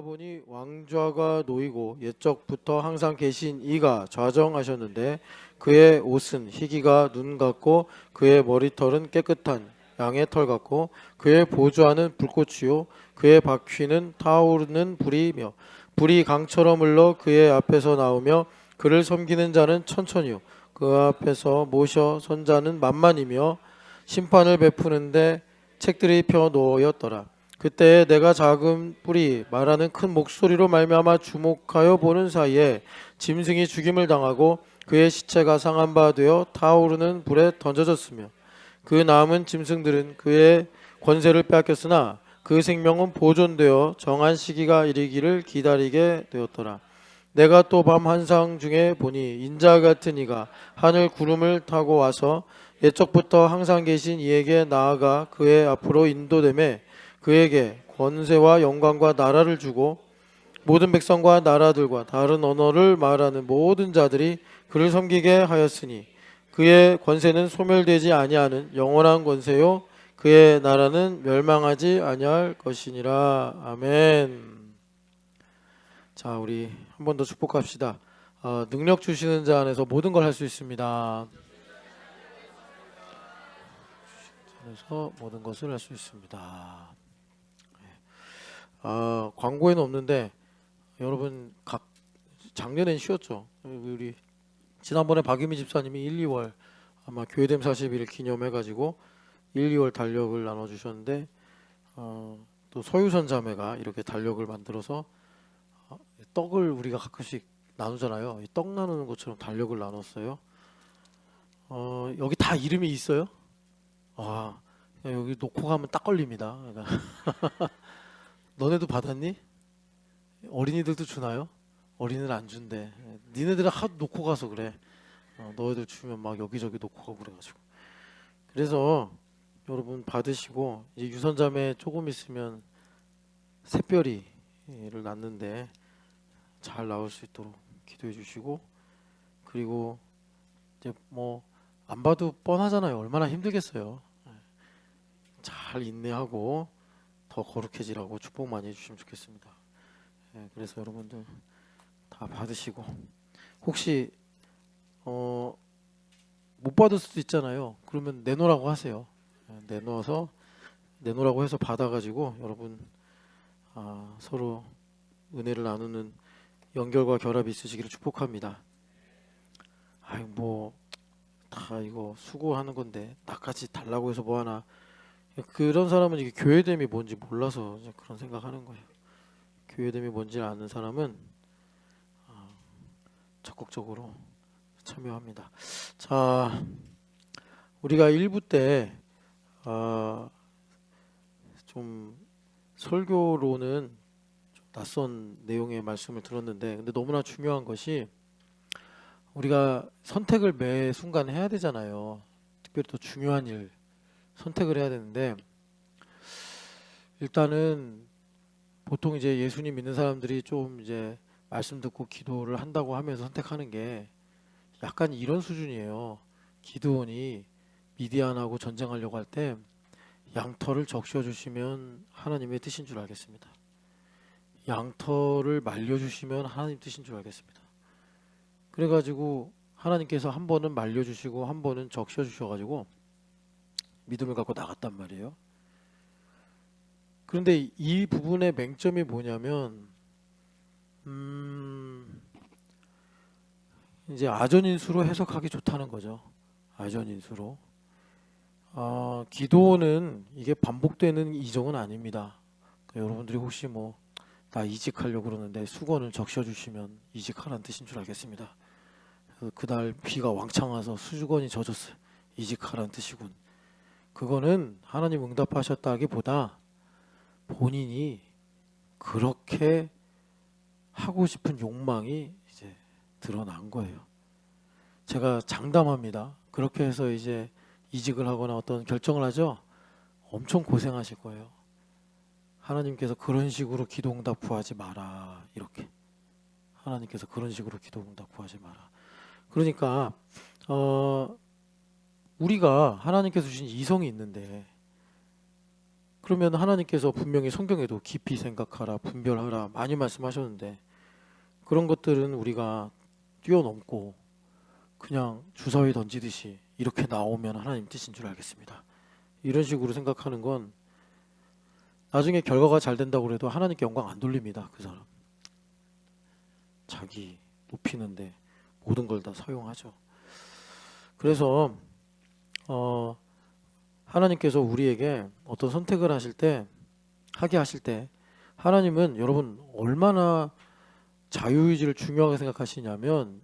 보니 왕좌가 놓이고 옛적부터 항상 계신 이가 좌정하셨는데 그의 옷은 희기가 눈 같고 그의 머리털은 깨끗한 양의 털 같고 그의 보좌는 불꽃이요 그의 바퀴는 타오르는 불이며 불이 강처럼 흘러 그의 앞에서 나오며 그를 섬기는 자는 천천히요 그 앞에서 모셔 선 자는 만만이며 심판을 베푸는데 책들이 펴 놓였더라. 그때 내가 작은 뿔이 말하는 큰 목소리로 말미암아 주목하여 보는 사이에 짐승이 죽임을 당하고 그의 시체가 상한 바 되어 타오르는 불에 던져졌으며 그 남은 짐승들은 그의 권세를 빼앗겼으나 그 생명은 보존되어 정한 시기가 이르기를 기다리게 되었더라. 내가 또 밤 환상 중에 보니 인자 같은 이가 하늘 구름을 타고 와서 옛적부터 항상 계신 이에게 나아가 그의 앞으로 인도되매 그에게 권세와 영광과 나라를 주고 모든 백성과 나라들과 다른 언어를 말하는 모든 자들이 그를 섬기게 하였으니 그의 권세는 소멸되지 아니하는 영원한 권세요 그의 나라는 멸망하지 아니할 것이니라. 아멘. 자, 우리 한 번 더 축복합시다. 능력 주시는 자 안에서 모든 걸 할 수 있습니다. 안에서 모든 것을 할 수 있습니다. 광고에는 없는데 여러분 각 작년엔 쉬었죠. 우리 지난번에 박유미 집사님이 1, 2월 아마 교회됨 40일 기념해가지고 1, 2월 달력을 나눠주셨는데 또 서유선 자매가 이렇게 달력을 만들어서 떡을 우리가 가끔씩 나누잖아요. 이 떡 나누는 것처럼 달력을 나눴어요. 여기 다 이름이 있어요? 아, 여기 놓고 가면 딱 걸립니다. 그러니까 너네도 받았니? 어린이들도 주나요? 어린이는 안 준대. 니네들은 하도 놓고 가서 그래. 너희들 주면 막 여기저기 놓고 가고 그래가지고. 그래서 여러분 받으시고 이제 유선자매 조금 있으면 새별이를 낳는데 잘 나올 수 있도록 기도해 주시고, 그리고 이제 뭐 안 봐도 뻔하잖아요. 얼마나 힘들겠어요. 잘 인내하고 더 거룩해지라고 축복 많이 해주시면 좋겠습니다. 그래서 여러분들 다 받으시고 혹시 못 받을 수도 있잖아요. 그러면 내놓으라고 하세요. 내놓으라고 해서 받아가지고 여러분 서로 은혜를 나누는 연결과 결합이 있으시기를 축복합니다. 아이 다 이거 수고하는 건데 나까지 달라고 해서 뭐 하나. 그런 사람은 이게 교회됨이 뭔지 몰라서 이제 그런 생각하는 거예요. 교회됨이 뭔지 아는 사람은 적극적으로 참여합니다. 자, 우리가 1부 때 좀 설교로는 좀 낯선 내용의 말씀을 들었는데, 근데 너무나 중요한 것이 우리가 선택을 매 순간 해야 되잖아요. 특별히 또 중요한 일 선택을 해야 되는데, 일단은 보통 이제 예수님 믿는 사람들이 좀 이제 말씀 듣고 기도를 한다고 하면서 선택하는 게 약간 이런 수준이에요. 기드온이 미디안하고 전쟁하려고 할 때 양털을 적셔 주시면 하나님의 뜻인 줄 알겠습니다. 양털을 말려 주시면 하나님 뜻인 줄 알겠습니다. 그래가지고 하나님께서 한 번은 말려 주시고 한 번은 적셔 주셔가지고 믿음을 갖고 나갔단 말이에요. 그런데 이 부분의 맹점이 뭐냐면 이제 아전인수로 해석하기 좋다는 거죠. 아전인수로. 기도는 이게 반복되는 이정은 아닙니다. 그러니까 여러분들이 혹시 나 이직하려고 그러는데 수건을 적셔주시면 이직하라는 뜻인 줄 알겠습니다. 그날 비가 왕창 와서 수건이 젖었어요. 이직하라는 뜻이군. 그거는 하나님 응답하셨다기보다 본인이 그렇게 하고 싶은 욕망이 이제 드러난 거예요. 제가 장담합니다. 그렇게 해서 이제 이직을 하거나 어떤 결정을 하죠. 엄청 고생하실 거예요. 하나님께서 그런 식으로 기도응답 구하지 마라. 이렇게. 하나님께서 그런 식으로 기도응답 구하지 마라. 그러니까 우리가 하나님께서 주신 이성이 있는데 그러면 하나님께서 분명히 성경에도 깊이 생각하라, 분별하라 많이 말씀하셨는데 그런 것들은 우리가 뛰어넘고 그냥 주사위 던지듯이 이렇게 나오면 하나님 뜻인 줄 알겠습니다. 이런 식으로 생각하는 건 나중에 결과가 잘 된다고 해도 하나님께 영광 안 돌립니다. 그 사람 자기 높이는데 모든 걸 다 사용하죠. 그래서 하나님께서 우리에게 어떤 선택을 하게 하실 때 하나님은 여러분 얼마나 자유의지를 중요하게 생각하시냐면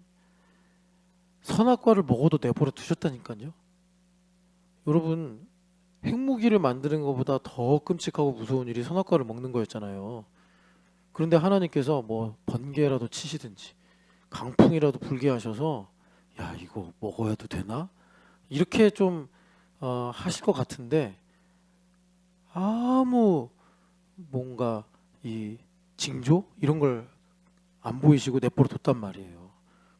선악과를 먹어도 내버려 두셨다니까요. 여러분 핵무기를 만드는 것보다 더 끔찍하고 무서운 일이 선악과를 먹는 거였잖아요. 그런데 하나님께서 뭐 번개라도 치시든지 강풍이라도 불게 하셔서 야 이거 먹어야도 되나? 이렇게 좀 하실 것 같은데 아무 뭔가 이 징조 이런 걸 안 보이시고 내버려 뒀단 말이에요.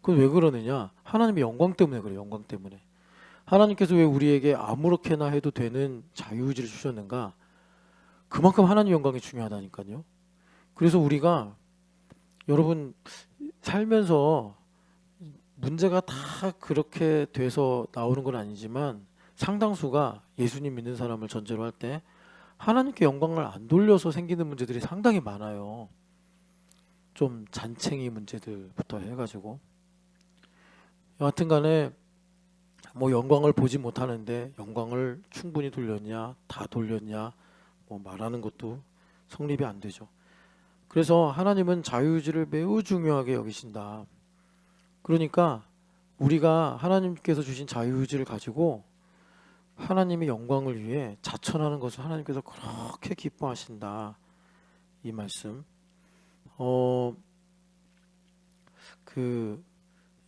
그건 왜 그러느냐? 하나님의 영광 때문에 그래요. 영광 때문에. 하나님께서 왜 우리에게 아무렇게나 해도 되는 자유의지를 주셨는가? 그만큼 하나님 영광이 중요하다니까요. 그래서 우리가 여러분 살면서 문제가 다 그렇게 돼서 나오는 건 아니지만 상당수가 예수님 믿는 사람을 전제로 할 때 하나님께 영광을 안 돌려서 생기는 문제들이 상당히 많아요. 좀 잔챙이 문제들부터 해가지고 여하튼 간에 뭐 영광을 보지 못하는데 영광을 충분히 돌렸냐 다 돌렸냐 뭐 말하는 것도 성립이 안 되죠. 그래서 하나님은 자유의지를 매우 중요하게 여기신다. 그러니까 우리가 하나님께서 주신 자유의지를 가지고 하나님의 영광을 위해 자천하는 것을 하나님께서 그렇게 기뻐하신다. 이 말씀. 그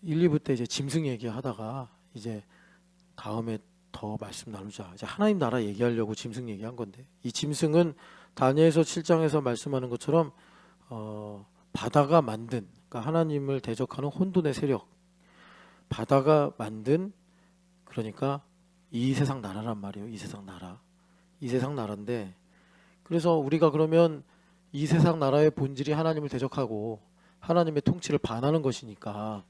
1, 2부 때 이제 짐승 얘기하다가 이제 다음에 더 말씀 나누자. 이제 하나님 나라 얘기하려고 짐승 얘기한 건데 이 짐승은 다니엘서 7장에서 말씀하는 것처럼 바다가 만든 그러니까 하나님을 대적하는 혼돈의 세력 바다가 만든 그러니까 이 세상 나라란 말이에요. 이 세상 나라. 이 세상 나라인데 그래서 우리가 그러면 이 세상 나라의 본질이 하나님을 대적하고 하나님의 통치를 반하는 것이니까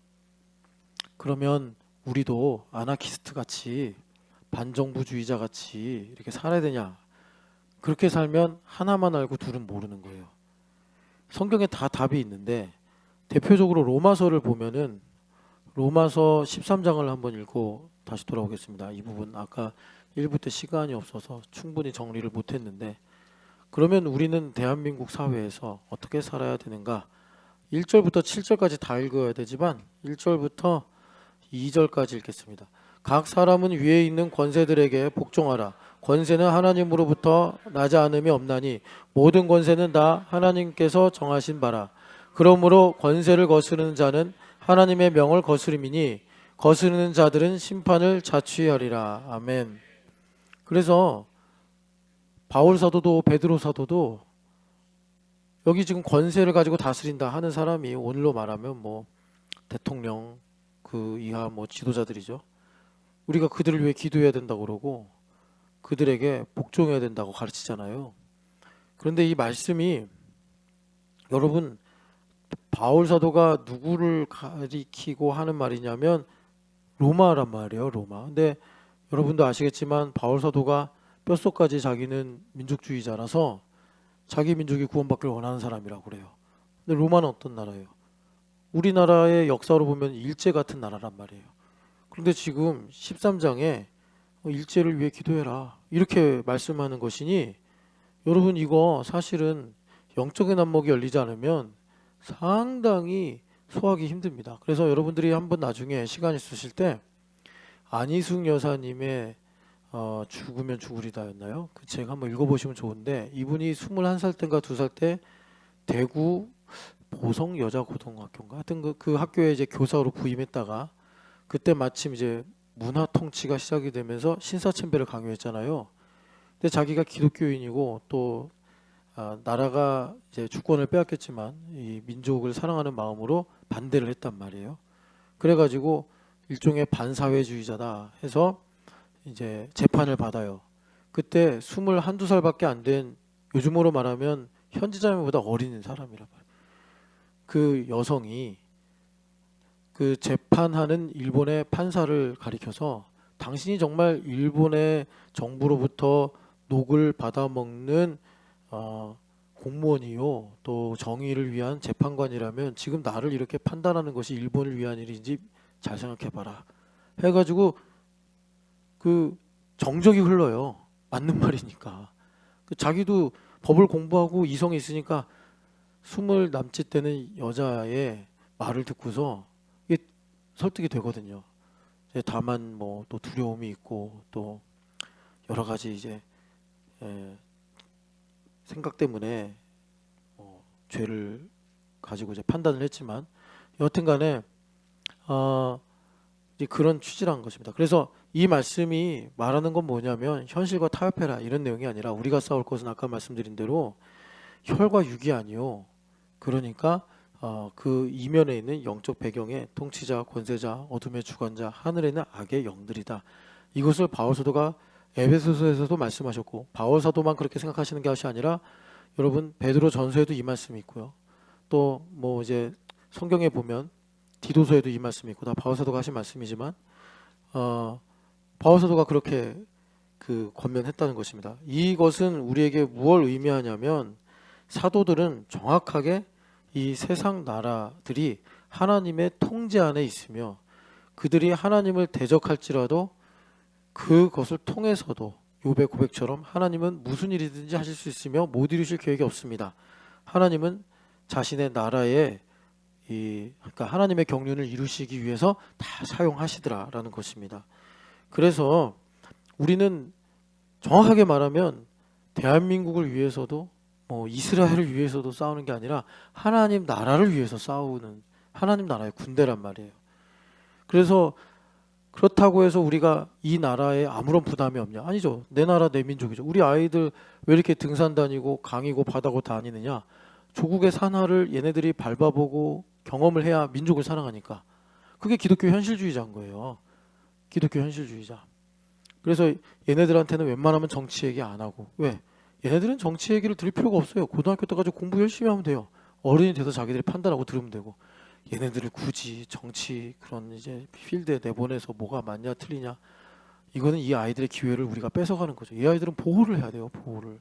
그러면 우리도 아나키스트 같이 반정부주의자 같이 이렇게 살아야 되냐? 그렇게 살면 하나만 알고 둘은 모르는 거예요. 성경에 다 답이 있는데 대표적으로 로마서를 보면은 로마서 13장을 한번 읽고 다시 돌아오겠습니다. 이 부분 아까 1부 때 시간이 없어서 충분히 정리를 못했는데 그러면 우리는 대한민국 사회에서 어떻게 살아야 되는가? 1절부터 7절까지 다 읽어야 되지만 1절부터 2절까지 읽겠습니다. 각 사람은 위에 있는 권세들에게 복종하라. 권세는 하나님으로부터 나지 않음이 없나니 모든 권세는 다 하나님께서 정하신 바라. 그러므로 권세를 거스르는 자는 하나님의 명을 거스름이니 거스르는 자들은 심판을 자취하리라. 아멘. 그래서 바울 사도도 베드로 사도도 여기 지금 권세를 가지고 다스린다 하는 사람이 오늘로 말하면 뭐 대통령 그 이하 뭐 지도자들이죠. 우리가 그들을 위해 기도해야 된다고 그러고 그들에게 복종해야 된다고 가르치잖아요. 그런데 이 말씀이 여러분 바울 사도가 누구를 가리키고 하는 말이냐면 로마란 말이에요. 로마. 근데 여러분도 아시겠지만 바울 사도가 뼛속까지 자기는 민족주의자라서 자기 민족이 구원받기를 원하는 사람이라고 그래요. 근데 로마는 어떤 나라예요? 우리나라의 역사로 보면 일제 같은 나라란 말이에요. 그런데 지금 13장에 일제를 위해 기도해라 이렇게 말씀하는 것이니 여러분 이거 사실은 영적인 안목이 열리지 않으면 상당히 소화하기 힘듭니다. 그래서 여러분들이 한번 나중에 시간 있으실 때 안희숙 여사님의 죽으면 죽으리다였나요? 그 책 한번 읽어보시면 좋은데 이분이 21살 때인가 2살 때 대구 보성 여자고등학교인가 하여튼 그 학교에 이제 교사로 부임했다가 그때 마침 이제 문화 통치가 시작이 되면서 신사참배를 강요했잖아요. 근데 자기가 기독교인이고 또 나라가 이제 주권을 빼앗겼지만 이 민족을 사랑하는 마음으로 반대를 했단 말이에요. 그래가지고 일종의 반사회주의자다 해서 이제 재판을 받아요. 그때 21~22살밖에 안 된, 요즘으로 말하면 현지자매보다 어린 사람이란 말이에요. 그 여성이 그 재판하는 일본의 판사를 가리켜서 당신이 정말 일본의 정부로부터 녹을 받아먹는 공무원이요, 또 정의를 위한 재판관이라면 지금 나를 이렇게 판단하는 것이 일본을 위한 일인지 잘 생각해봐라 해가지고 그 정적이 흘러요. 맞는 말이니까. 그 자기도 법을 공부하고 이성이 있으니까 20 남짓 되는 여자의 말을 듣고서 이게 설득이 되거든요. 다만 뭐 또 두려움이 있고 또 여러 가지 이제 생각 때문에 죄를 가지고 이제 판단을 했지만, 여하튼간에 이제 그런 취지란 것입니다. 그래서 이 말씀이 말하는 건 뭐냐면 현실과 타협해라 이런 내용이 아니라, 우리가 싸울 것은 아까 말씀드린 대로 혈과 육이 아니요, 그러니까 그 이면에 있는 영적 배경의 통치자, 권세자, 어둠의 주관자, 하늘에 있는 악의 영들이다. 이것을 바울 사도가 에베소서에서도 말씀하셨고, 바울 사도만 그렇게 생각하시는 것이 아니라 여러분 베드로 전서에도 이 말씀이 있고요. 또 뭐 이제 성경에 보면 디도서에도 이 말씀이 있고, 다 바울 사도가 하신 말씀이지만 바울 사도가 그렇게 그 권면했다는 것입니다. 이것은 우리에게 무엇을 의미하냐면, 사도들은 정확하게 이 세상 나라들이 하나님의 통제 안에 있으며 그들이 하나님을 대적할지라도 그것을 통해서도 욥의 고백처럼 하나님은 무슨 일이든지 하실 수 있으며 못 이루실 계획이 없습니다. 하나님은 자신의 나라에 그러니까 하나님의 경륜을 이루시기 위해서 다 사용하시더라라는 것입니다. 그래서 우리는 정확하게 말하면 대한민국을 위해서도 뭐 이스라엘을 위해서도 싸우는 게 아니라 하나님 나라를 위해서 싸우는 하나님 나라의 군대란 말이에요. 그래서 그렇다고 해서 우리가 이 나라에 아무런 부담이 없냐? 아니죠. 내 나라 내 민족이죠. 우리 아이들 왜 이렇게 등산 다니고 강이고 바다고 다니느냐? 조국의 산하를 얘네들이 밟아보고 경험을 해야 민족을 사랑하니까. 그게 기독교 현실주의자인 거예요. 기독교 현실주의자. 그래서 얘네들한테는 웬만하면 정치 얘기 안 하고. 왜? 얘네들은 정치 얘기를 들을 필요가 없어요. 고등학교 때까지 공부 열심히 하면 돼요. 어른이 돼서 자기들이 판단하고 들으면 되고. 얘네들을 굳이 정치 그런 이제 필드에 내보내서 뭐가 맞냐 틀리냐, 이거는 이 아이들의 기회를 우리가 뺏어가는 거죠. 이 아이들은 보호를 해야 돼요. 보호를.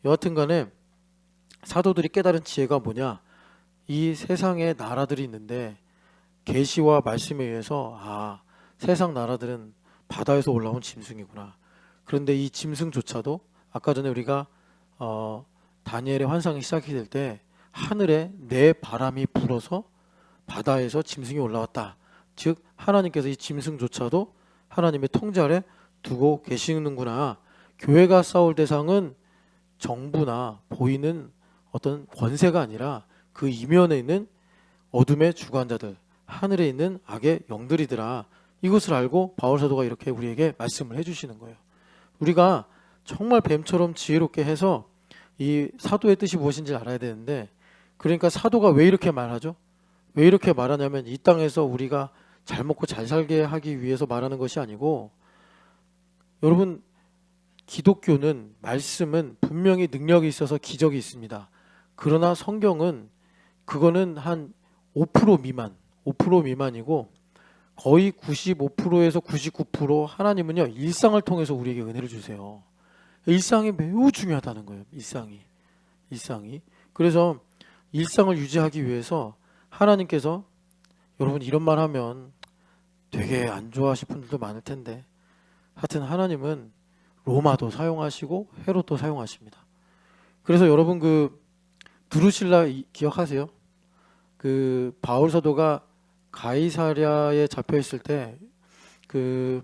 여하튼간에 사도들이 깨달은 지혜가 뭐냐, 이 세상에 나라들이 있는데 계시와 말씀에 의해서 세상 나라들은 바다에서 올라온 짐승이구나. 그런데 이 짐승조차도 아까 전에 우리가 다니엘의 환상이 시작이 될 때 하늘에 내 바람이 불어서 바다에서 짐승이 올라왔다. 즉 하나님께서 이 짐승조차도 하나님의 통제 아래 두고 계시는구나. 교회가 싸울 대상은 정부나 보이는 어떤 권세가 아니라 그 이면에 있는 어둠의 주관자들, 하늘에 있는 악의 영들이더라. 이것을 알고 바울 사도가 이렇게 우리에게 말씀을 해주시는 거예요. 우리가 정말 뱀처럼 지혜롭게 해서 이 사도의 뜻이 무엇인지 알아야 되는데, 그러니까 사도가 왜 이렇게 말하죠? 왜 이렇게 말하냐면 이 땅에서 우리가 잘 먹고 잘 살게 하기 위해서 말하는 것이 아니고, 여러분 기독교는 말씀은 분명히 능력이 있어서 기적이 있습니다. 그러나 성경은 그거는 한 5% 미만, 5% 미만이고 거의 95%에서 99% 하나님은요 일상을 통해서 우리에게 은혜를 주세요. 일상이 매우 중요하다는 거예요. 일상이. 그래서 일상을 유지하기 위해서 하나님께서, 여러분 이런 말 하면 되게 안 좋아하실 분들도 많을 텐데, 하여튼 하나님은 로마도 사용하시고 헤롯도 사용하십니다. 그래서 여러분 그 두루실라 기억하세요? 그 바울 사도가 가이사랴에 잡혀 있을 때 그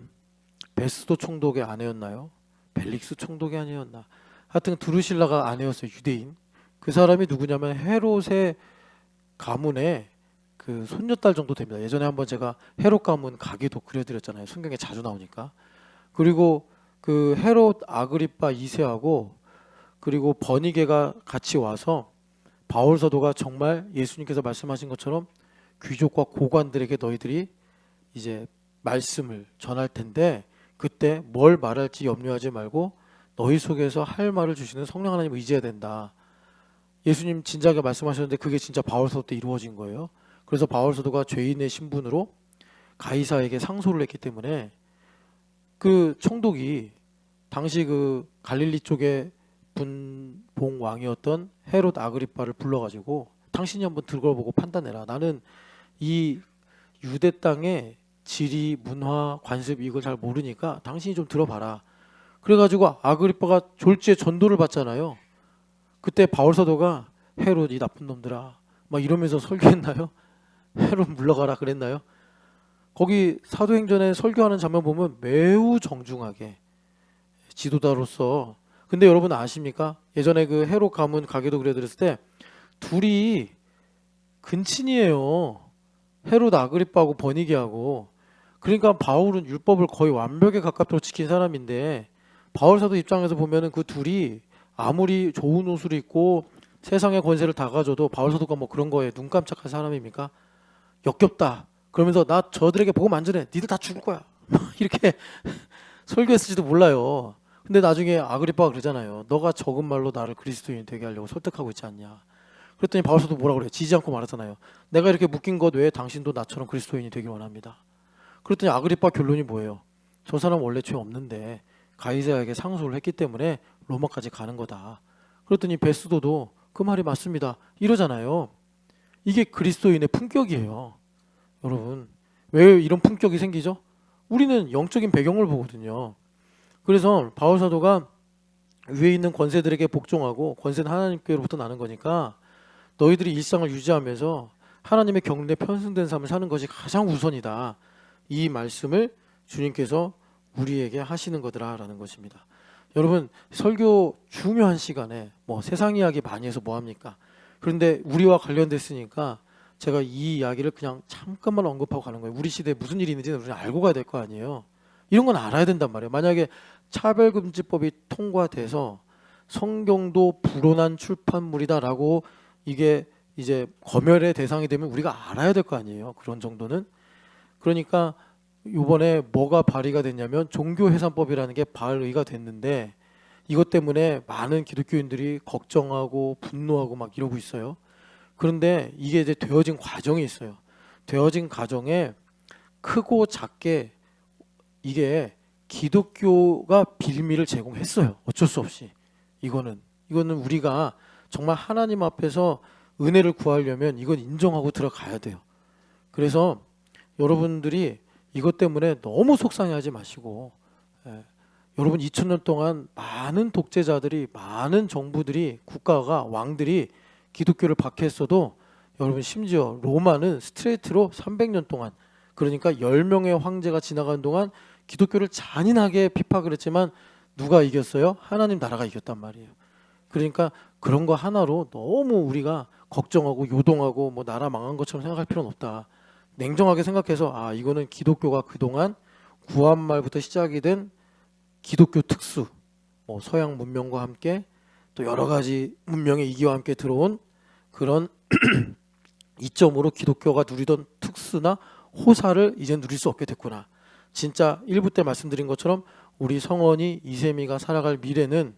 베스도 총독의 아내였나요? 벨릭스 총독의 아내였나? 하여튼 두루실라가 아내였어요. 유대인. 그 사람이 누구냐면 헤롯의 가문의 그 손녀딸 정도 됩니다. 예전에 한번 제가 헤롯 가문 가기도 그려드렸잖아요. 성경에 자주 나오니까. 그리고 그 헤롯 아그리파 2세하고 그리고 버니게가 같이 와서 바울 사도가 정말 예수님께서 말씀하신 것처럼 귀족과 고관들에게 너희들이 이제 말씀을 전할 텐데, 그때 뭘 말할지 염려하지 말고 너희 속에서 할 말을 주시는 성령 하나님을 의지해야 된다. 예수님 진작에 말씀하셨는데 그게 진짜 바울 사도 때 이루어진 거예요. 그래서 바울 사도가 죄인의 신분으로 가이사에게 상소를 했기 때문에 그 총독이 당시 그 갈릴리 쪽에 분봉 왕이었던 헤롯 아그리빠를 불러가지고 당신이 한번 들어보고 판단해라. 나는 이 유대 땅의 지리, 문화, 관습 이걸 잘 모르니까 당신이 좀 들어봐라. 그래가지고 아그리빠가 졸지에 전도를 받잖아요. 그때 바울 사도가 헤롯 이 나쁜 놈들아 막 이러면서 설교했나요? 헤롯 물러가라 그랬나요? 거기 사도행전에 설교하는 장면 보면 매우 정중하게 지도자로서. 근데 여러분 아십니까? 예전에 그 헤롯 가문 가게도 그래 드렸을 때 둘이 근친이에요. 헤롯 아그리빠하고 버니게하고. 그러니까 바울은 율법을 거의 완벽에 가깝도록 지킨 사람인데 바울 사도 입장에서 보면은 그 둘이 아무리 좋은 옷을 입고 세상의 권세를 다 가져도 바울 사도가 뭐 그런 거에 눈 깜짝할 사람입니까? 역겹다. 그러면서 나 저들에게 복음 안 전해. 니들 다 죽을 거야. 이렇게 설교했을지도 몰라요. 근데 나중에 아그리빠가 그러잖아요. 너가 적은 말로 나를 그리스도인 되게 하려고 설득하고 있지 않냐. 그랬더니 바울 사도 뭐라고 그래요? 지지 않고 말하잖아요. 내가 이렇게 묶인 것 외에 당신도 나처럼 그리스도인이 되길 원합니다. 그랬더니 아그리빠 결론이 뭐예요? 저 사람 원래 죄 없는데 가이사에게 상소를 했기 때문에 로마까지 가는 거다. 그랬더니 베스도도 그 말이 맞습니다. 이러잖아요. 이게 그리스도인의 품격이에요. 여러분, 왜 이런 품격이 생기죠? 우리는 영적인 배경을 보거든요. 그래서 바울 사도가 위에 있는 권세들에게 복종하고 권세는 하나님께로부터 나는 거니까 너희들이 일상을 유지하면서 하나님의 경륜에 편승된 삶을 사는 것이 가장 우선이다. 이 말씀을 주님께서 우리에게 하시는 거더라라는 것입니다. 여러분, 설교 중요한 시간에 뭐 세상 이야기 많이 해서 뭐합니까? 그런데 우리와 관련됐으니까 제가 이 이야기를 그냥 잠깐만 언급하고 가는 거예요. 우리 시대에 무슨 일이 있는지는 우리는 알고 가야 될 거 아니에요. 이런 건 알아야 된단 말이에요. 만약에 차별금지법이 통과돼서 성경도 불온한 출판물이다라고 이게 이제 검열의 대상이 되면 우리가 알아야 될 거 아니에요. 그런 정도는. 그러니까 이번에 뭐가 발의가 됐냐면 종교해산법이라는 게 발의가 됐는데 이것 때문에 많은 기독교인들이 걱정하고 분노하고 막 이러고 있어요. 그런데 이게 이제 되어진 과정이 있어요. 되어진 과정에 크고 작게 이게 기독교가 빌미를 제공했어요. 어쩔 수 없이. 이거는 우리가 정말 하나님 앞에서 은혜를 구하려면 이건 인정하고 들어가야 돼요. 그래서 여러분들이 이것 때문에 너무 속상해하지 마시고, 여러분 2000년 동안 많은 독재자들이, 많은 정부들이, 국가가, 왕들이 기독교를 박해했어도 여러분 심지어 로마는 스트레이트로 300년 동안, 그러니까 10명의 황제가 지나가는 동안 기독교를 잔인하게 비판을 했지만 누가 이겼어요? 하나님 나라가 이겼단 말이에요. 그러니까 그런 거 하나로 너무 우리가 걱정하고 요동하고 뭐 나라 망한 것처럼 생각할 필요는 없다. 냉정하게 생각해서 이거는 기독교가 그동안 구한말부터 시작이 된 기독교 특수, 뭐 서양 문명과 함께 또 여러 가지 문명의 이기와 함께 들어온 그런 이점으로 기독교가 누리던 특수나 호사를 이제 누릴 수 없게 됐구나. 진짜 1부 때 말씀드린 것처럼 우리 성원이 이세미가 살아갈 미래는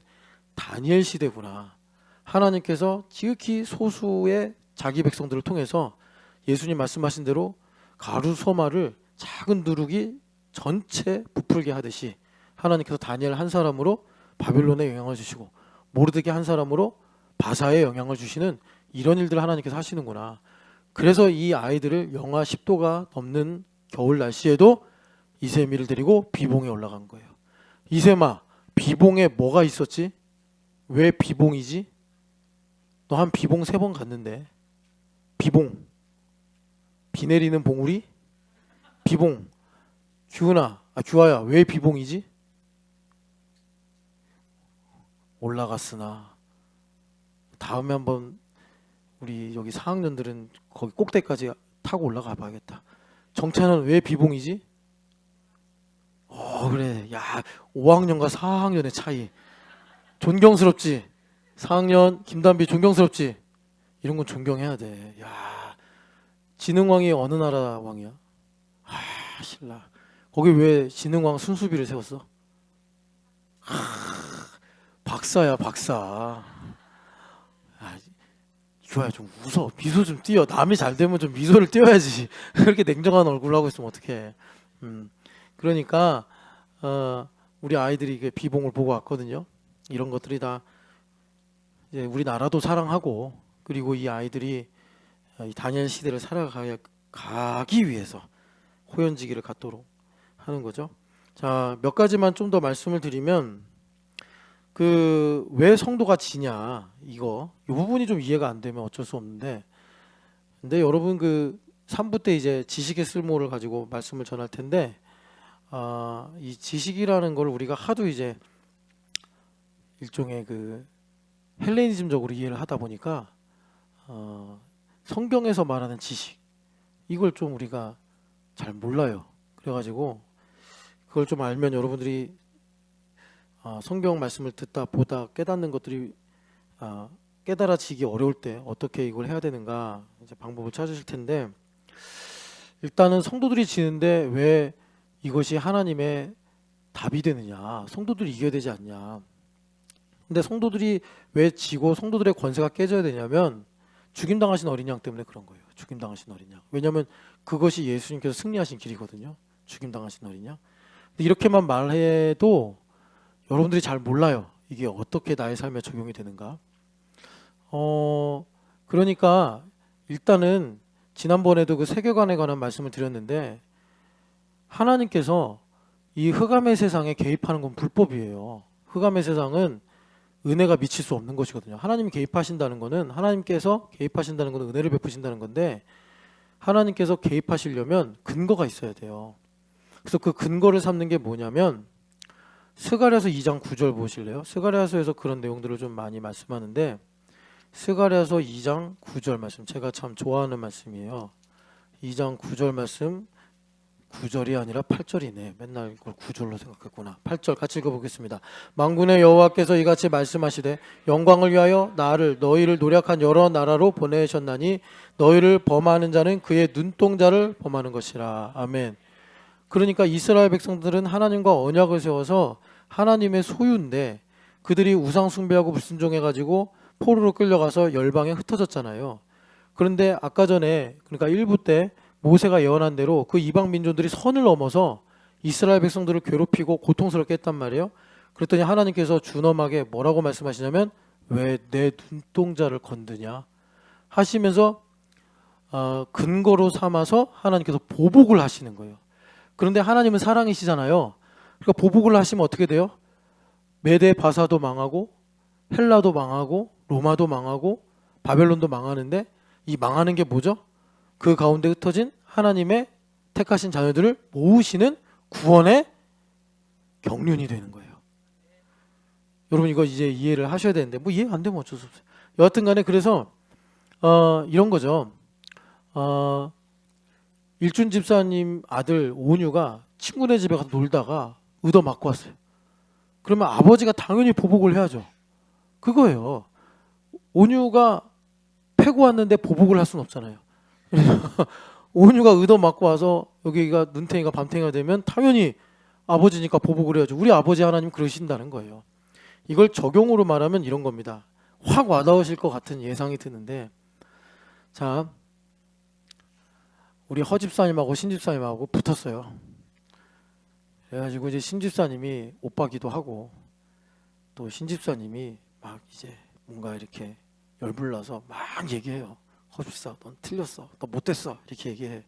다니엘 시대구나. 하나님께서 지극히 소수의 자기 백성들을 통해서 예수님 말씀하신 대로 가루 소마를 작은 누룩이 전체 부풀게 하듯이 하나님께서 다니엘 한 사람으로 바벨론에 영향을 주시고 모르드게 한 사람으로 바사에 영향을 주시는 이런 일들을 하나님께서 하시는구나. 그래서 이 아이들을 영하 10도가 넘는 겨울 날씨에도 이세미를 데리고 비봉에 올라간 거예요. 이세마, 비봉에 뭐가 있었지? 왜 비봉이지? 너 한 비봉 3번 갔는데. 비봉, 비 내리는 봉우리? 비봉. 규아야 왜 비봉이지? 올라갔으나 다음에 한번 우리 여기 4학년들은 거기 꼭대기까지 타고 올라가 봐야겠다. 정찬은 왜 비봉이지? 그래. 야, 5학년과 4학년의 차이. 존경스럽지? 4학년 김단비 존경스럽지? 이런 건 존경해야 돼. 야, 진흥왕이 어느 나라 왕이야? 신라. 거기 왜 진흥왕 순수비를 세웠어? 박사야 박사. 아, 이거야 좀 웃어. 미소 좀 띄어. 남이 잘 되면 좀 미소를 띄어야지. 그렇게 냉정한 얼굴로 하고 있으면 어떡해. 그러니까 우리 아이들이 그 비봉을 보고 왔거든요. 이런 것들이 다 이제 우리나라도 사랑하고, 그리고 이 아이들이 이 다니엘 시대를 살아가기 위해서 호연지기를 갖도록 하는 거죠. 자, 몇 가지만 좀 더 말씀을 드리면, 그 왜 성도가 지냐, 이거 이 부분이 좀 이해가 안 되면 어쩔 수 없는데, 근데 여러분 그 3부 때 이제 지식의 쓸모를 가지고 말씀을 전할 텐데, 이 지식이라는 걸 우리가 하도 이제 일종의 그 헬레니즘적으로 이해를 하다 보니까 성경에서 말하는 지식, 이걸 좀 우리가 잘 몰라요. 그래가지고 그걸 좀 알면 여러분들이 성경 말씀을 듣다 보다 깨닫는 것들이 깨달아지기 어려울 때 어떻게 이걸 해야 되는가 이제 방법을 찾으실 텐데, 일단은 성도들이 지는데 왜 이것이 하나님의 답이 되느냐, 성도들이 이겨야 되지 않냐. 근데 성도들이 왜 지고 성도들의 권세가 깨져야 되냐면 죽임당하신 어린 양 때문에 그런 거예요. 죽임당하신 어린 양. 왜냐하면 그것이 예수님께서 승리하신 길이거든요. 죽임당하신 어린 양. 근데 이렇게만 말해도 여러분들이 잘 몰라요. 이게 어떻게 나의 삶에 적용이 되는가. 그러니까 일단은 지난번에도 그 세계관에 관한 말씀을 드렸는데, 하나님께서 이 흑암의 세상에 개입하는 건 불법이에요. 흑암의 세상은 은혜가 미칠 수 없는 것이거든요. 하나님이 개입하신다는 거는, 하나님께서 개입하신다는 거는 은혜를 베푸신다는 건데, 하나님께서 개입하시려면 근거가 있어야 돼요. 그래서 그 근거를 삼는 게 뭐냐면, 스가랴서 2장 9절 보실래요? 스가랴서에서 그런 내용들을 좀 많이 말씀하는데, 스가랴서 2장 9절 말씀, 제가 참 좋아하는 말씀이에요. 2장 9절 말씀, 9절이 아니라 8절이네. 맨날 이걸 9절로 생각했구나. 8절 같이 읽어보겠습니다. 만군의 여호와께서 이같이 말씀하시되 영광을 위하여 나를 너희를 노력한 여러 나라로 보내셨나니 너희를 범하는 자는 그의 눈동자를 범하는 것이라. 아멘. 그러니까 이스라엘 백성들은 하나님과 언약을 세워서 하나님의 소유인데, 그들이 우상 숭배하고 불순종해가지고 포로로 끌려가서 열방에 흩어졌잖아요. 그런데 아까 전에, 그러니까 1부 때 모세가 예언한 대로 그 이방 민족들이 선을 넘어서 이스라엘 백성들을 괴롭히고 고통스럽게 했단 말이에요. 그랬더니 하나님께서 준엄하게 뭐라고 말씀하시냐면, 왜 내 눈동자를 건드냐 하시면서 근거로 삼아서 하나님께서 보복을 하시는 거예요. 그런데 하나님은 사랑이시잖아요. 그러니까 보복을 하시면 어떻게 돼요? 메데 바사도 망하고 헬라도 망하고 로마도 망하고 바벨론도 망하는데, 이 망하는 게 뭐죠? 그 가운데 흩어진 하나님의 택하신 자녀들을 모으시는 구원의 경륜이 되는 거예요. 여러분 이거 이제 이해를 하셔야 되는데, 뭐 이해 안 되면 어쩔 수 없어요. 여하튼 간에 그래서 이런 거죠. 일준 집사님 아들 온유가 친구네 집에 가서 놀다가 얻어 맞고 왔어요. 그러면 아버지가 당연히 보복을 해야죠. 그거예요. 온유가 패고 왔는데 보복을 할 수는 없잖아요. 온유가 얻어 맞고 와서 여기가 눈탱이가 밤탱이가 되면 당연히 아버지니까 보복을 해야죠. 우리 아버지 하나님 그러신다는 거예요. 이걸 적용으로 말하면 이런 겁니다. 확 와닿으실 것 같은 예상이 드는데, 자, 우리 허집사님하고 신집사님하고 붙었어요. 그래가지고 이제 신집사님이 오빠기도 하고, 또 신집사님이 막 이제 뭔가 이렇게 열불나서 막 얘기해요. 허집사, 넌 틀렸어, 너 못됐어, 이렇게 얘기해.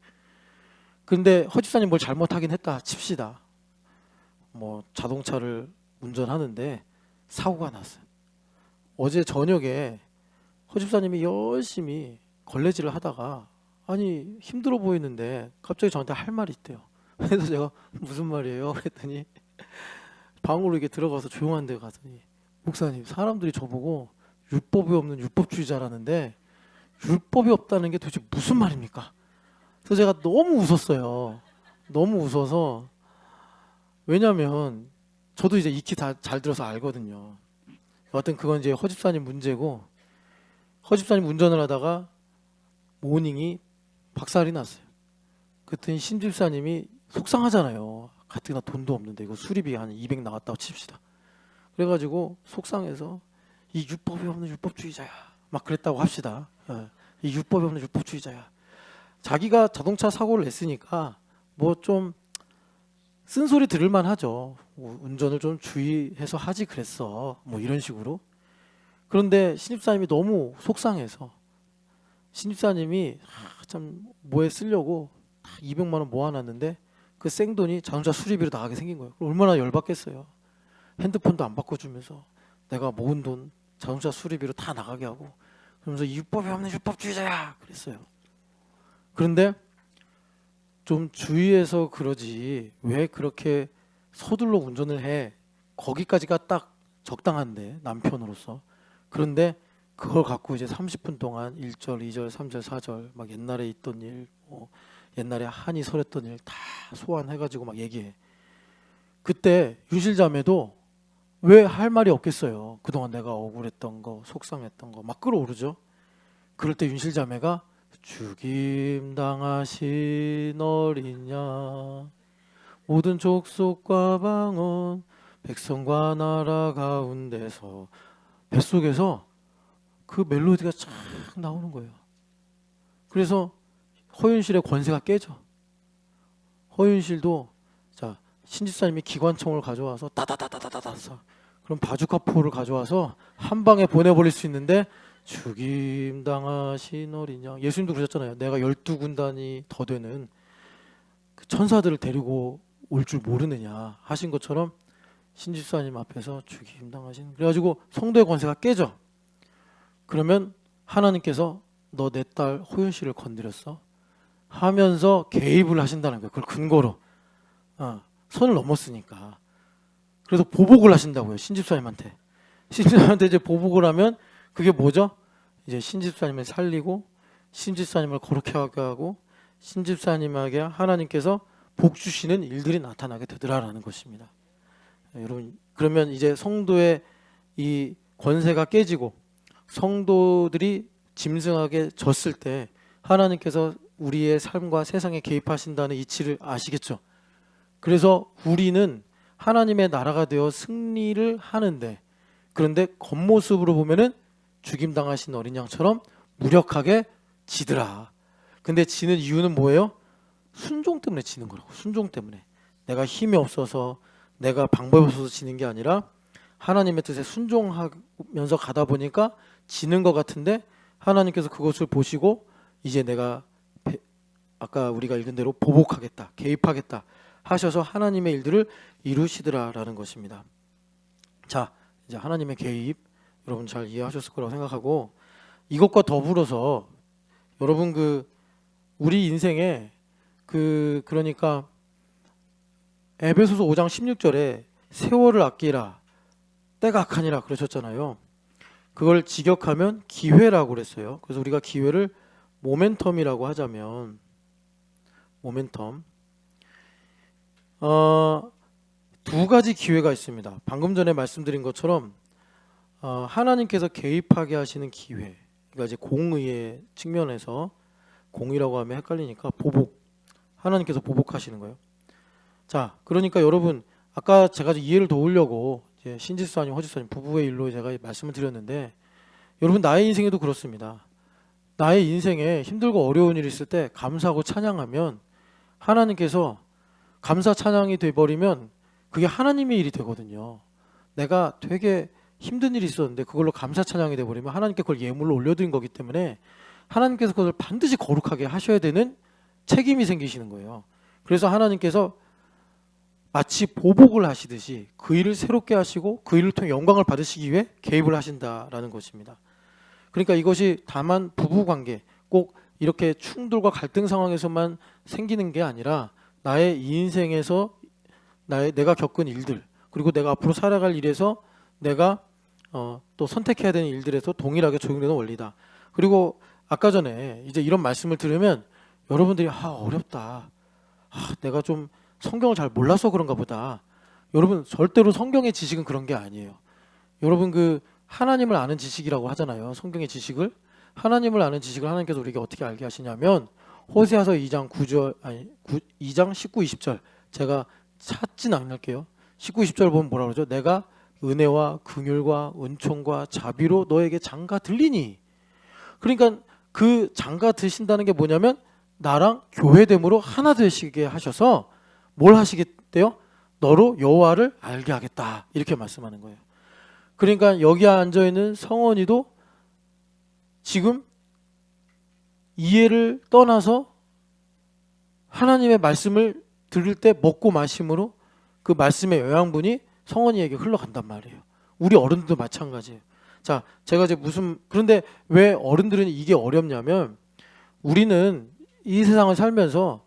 근데 허집사님 뭘 잘못하긴 했다 칩시다. 뭐 자동차를 운전하는데 사고가 났어요. 어제 저녁에 허집사님이 열심히 걸레질을 하다가, 아니 힘들어 보이는데 갑자기 저한테 할 말이 있대요. 그래서 제가 무슨 말이에요? 그랬더니 방으로 이렇게 들어가서 조용한 데 가더니, 목사님, 사람들이 저보고 율법이 없는 율법주의자라는데 율법이 없다는 게 도대체 무슨 말입니까? 그래서 제가 너무 웃었어요. 너무 웃어서. 왜냐면 저도 이제 익히 다 잘 들어서 알거든요. 여하튼 그건 이제 허집사님 문제고, 허집사님 운전을 하다가 모닝이 박살이 났어요. 그랬더니 신집사님이 속상하잖아요. 가뜩이나 돈도 없는데 이거 수리비 한 200 나왔다고 칩시다. 그래가지고 속상해서 이 율법이 없는 율법주의자야 막 그랬다고 합시다. 이 율법이 없는 율법주의자야. 자기가 자동차 사고를 냈으니까 뭐 좀 쓴소리 들을만 하죠. 뭐 운전을 좀 주의해서 하지 그랬어 뭐 이런 식으로. 그런데 신입사님이 너무 속상해서 신입사님이 참 뭐에 쓰려고 200만 원 모아놨는데 그 생돈이 자동차 수리비로 나가게 생긴 거예요. 얼마나 열받겠어요. 핸드폰도 안 바꿔주면서 내가 모은 돈 자동차 수리비로 다 나가게 하고 그러면서 율법이 없는 율법주의자야 그랬어요. 그런데 좀 주의해서 그러지 왜 그렇게 서둘러 운전을 해. 거기까지가 딱 적당한데 남편으로서. 그런데 그걸 갖고 이제 30분 동안 1절, 2절, 3절, 4절 막 옛날에 있던 일, 뭐 옛날에 한이 설했던 일 다 소환해가지고 막 얘기해. 그때 윤실자매도 왜 할 말이 없겠어요. 그동안 내가 억울했던 거, 속상했던 거 막 끌어오르죠. 그럴 때 윤실자매가 죽임 당하신 어린 양 모든 족속과 방언 백성과 나라 가운데서 뱃속에서 그 멜로디가 쫙 나오는 거예요. 그래서 허윤실의 권세가 깨져. 허윤실도 자 신집사님이 기관총을 가져와서 따다다다다다 그럼 바주카포를 가져와서 한 방에 보내버릴 수 있는데 죽임 당하신 어린 양 예수님도 그러셨잖아요. 내가 12군단이 더 되는 그 천사들을 데리고 올 줄 모르느냐 하신 것처럼 신집사님 앞에서 죽임 당하신 그래가지고 성도의 권세가 깨져. 그러면 하나님께서 너 내 딸 호연 씨를 건드렸어 하면서 개입을 하신다는 거예요. 그걸 근거로 선을 넘었으니까. 그래서 보복을 하신다고요. 신집사님한테. 신집사님한테 이제 보복을 하면 그게 뭐죠? 이제 신집사님을 살리고 신집사님을 거룩하게 하고 신집사님에게 하나님께서 복 주시는 일들이 나타나게 되더라라는 것입니다. 여러분 그러면 이제 성도의 이 권세가 깨지고 성도들이 짐승하게 졌을 때 하나님께서 우리의 삶과 세상에 개입하신다는 이치를 아시겠죠? 그래서 우리는 하나님의 나라가 되어 승리를 하는데 그런데 겉모습으로 보면은 죽임당하신 어린 양처럼 무력하게 지더라. 근데 지는 이유는 뭐예요? 순종 때문에 지는 거라고. 순종 때문에. 내가 힘이 없어서 내가 방법이 없어서 지는 게 아니라 하나님의 뜻에 순종하면서 가다 보니까 지는 것 같은데 하나님께서 그것을 보시고 이제 내가 아까 우리가 읽은 대로 보복하겠다, 개입하겠다 하셔서 하나님의 일들을 이루시더라라는 것입니다. 자, 이제 하나님의 개입 여러분 잘 이해하셨을 거라고 생각하고 이것과 더불어서 여러분 그 우리 인생에 그러니까 에베소서 5장 16절에 세월을 아끼라 때가 악하니라 그러셨잖아요. 그걸 직역하면 기회라고 그랬어요. 그래서 우리가 기회를 모멘텀이라고 하자면 모멘텀 두 가지 기회가 있습니다. 방금 전에 말씀드린 것처럼 하나님께서 개입하게 하시는 기회 그러니까 이제 공의의 측면에서 공의라고 하면 헷갈리니까 보복 하나님께서 보복하시는 거예요. 자 그러니까 여러분 아까 제가 이해를 도우려고 이제 신집사님 허집사님 부부의 일로 제가 말씀을 드렸는데 여러분 나의 인생에도 그렇습니다. 나의 인생에 힘들고 어려운 일이 있을 때 감사하고 찬양하면 하나님께서 감사 찬양이 돼버리면 그게 하나님의 일이 되거든요. 내가 되게 힘든 일이 있었는데 그걸로 감사 찬양이 돼버리면 하나님께 그걸 예물로 올려드린 거기 때문에 하나님께서 그걸 반드시 거룩하게 하셔야 되는 책임이 생기시는 거예요. 그래서 하나님께서 마치 보복을 하시듯이 그 일을 새롭게 하시고 그 일을 통해 영광을 받으시기 위해 개입을 하신다라는 것입니다. 그러니까 이것이 다만 부부관계 꼭 이렇게 충돌과 갈등 상황에서만 생기는 게 아니라 나의 이 인생에서 내가 겪은 일들 그리고 내가 앞으로 살아갈 일에서 내가 또 선택해야 되는 일들에서 동일하게 적용되는 원리다. 그리고 아까 전에 이제 이런 말씀을 들으면 여러분들이 어렵다. 내가 좀 성경을 잘 몰라서 그런가 보다. 여러분 절대로 성경의 지식은 그런 게 아니에요. 여러분 그 하나님을 아는 지식이라고 하잖아요. 성경의 지식을 하나님을 아는 지식을 하나님께서 우리에게 어떻게 알게 하시냐면 호세아서 2장 19, 20절 제가 찾진 않을게요. 19, 20절 보면 뭐라 그러죠? 내가 은혜와 긍휼과 은총과 자비로 너에게 장가 들리니. 그러니까 그 장가 드신다는 게 뭐냐면 나랑 교회됨으로 하나 되시게 하셔서 뭘 하시겠대요? 너로 여호와를 알게 하겠다, 이렇게 말씀하는 거예요. 그러니까 여기 앉아 있는 성원이도 지금 이해를 떠나서 하나님의 말씀을 들을 때 먹고 마심으로 그 말씀의 영양분이 성원이에게 흘러간단 말이에요. 우리 어른들도 마찬가지예요. 자, 제가 이제 그런데 왜 어른들은 이게 어렵냐면 우리는 이 세상을 살면서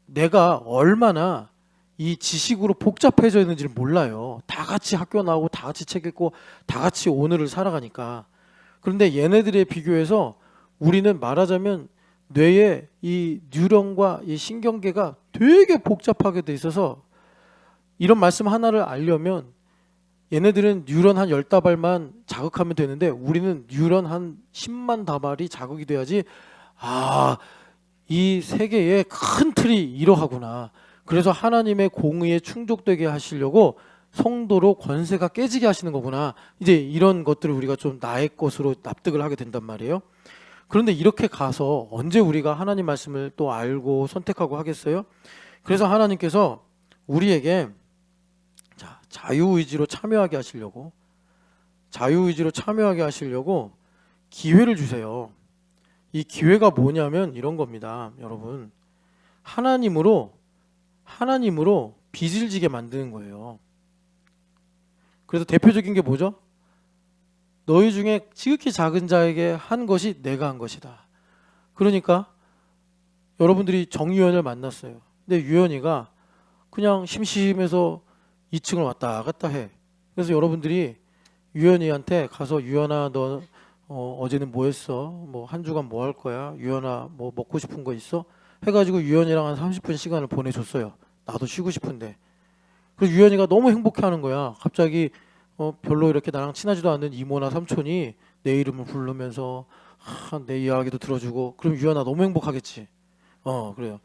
내가 얼마나 이 지식으로 복잡해져 있는지를 몰라요. 다 같이 학교 나오고 다 같이 책 읽고 다 같이 오늘을 살아가니까. 그런데 얘네들에 비교해서 우리는 말하자면 뇌에 이 뉴런과 이 신경계가 되게 복잡하게 돼 있어서 이런 말씀 하나를 알려면 얘네들은 뉴런 한 10다발만 자극하면 되는데 우리는 뉴런 한 10만 다발이 자극이 돼야지 이 세계의 큰 틀이 이러하구나. 그래서 하나님의 공의에 충족되게 하시려고 성도로 권세가 깨지게 하시는 거구나. 이제 이런 것들을 우리가 좀 나의 것으로 납득을 하게 된단 말이에요. 그런데 이렇게 가서 언제 우리가 하나님 말씀을 또 알고 선택하고 하겠어요? 그래서 하나님께서 우리에게 자유의지로 참여하게 하시려고 기회를 주세요. 이 기회가 뭐냐면 이런 겁니다. 여러분, 하나님으로 빚을 지게 만드는 거예요. 그래서 대표적인 게 뭐죠? 너희 중에 지극히 작은 자에게 한 것이 내가 한 것이다. 그러니까 여러분들이 정유연을 만났어요. 근데 유연이가 그냥 심심해서 2층을 왔다 갔다 해. 그래서 여러분들이 유연이한테 가서 유연아 너 어제는 뭐 했어? 뭐 한 주간 뭐 할 거야? 유연아 뭐 먹고 싶은 거 있어? 해가지고 유연이랑 한 30분 시간을 보내줬어요. 나도 쉬고 싶은데. 그래서 유연이가 너무 행복해하는 거야. 갑자기 별로 이렇게 나랑 친하지도 않는 이모나 삼촌이 내 이름을 부르면서 내 이야기도 들어주고. 그럼 유연아 너무 행복하겠지. 그래요.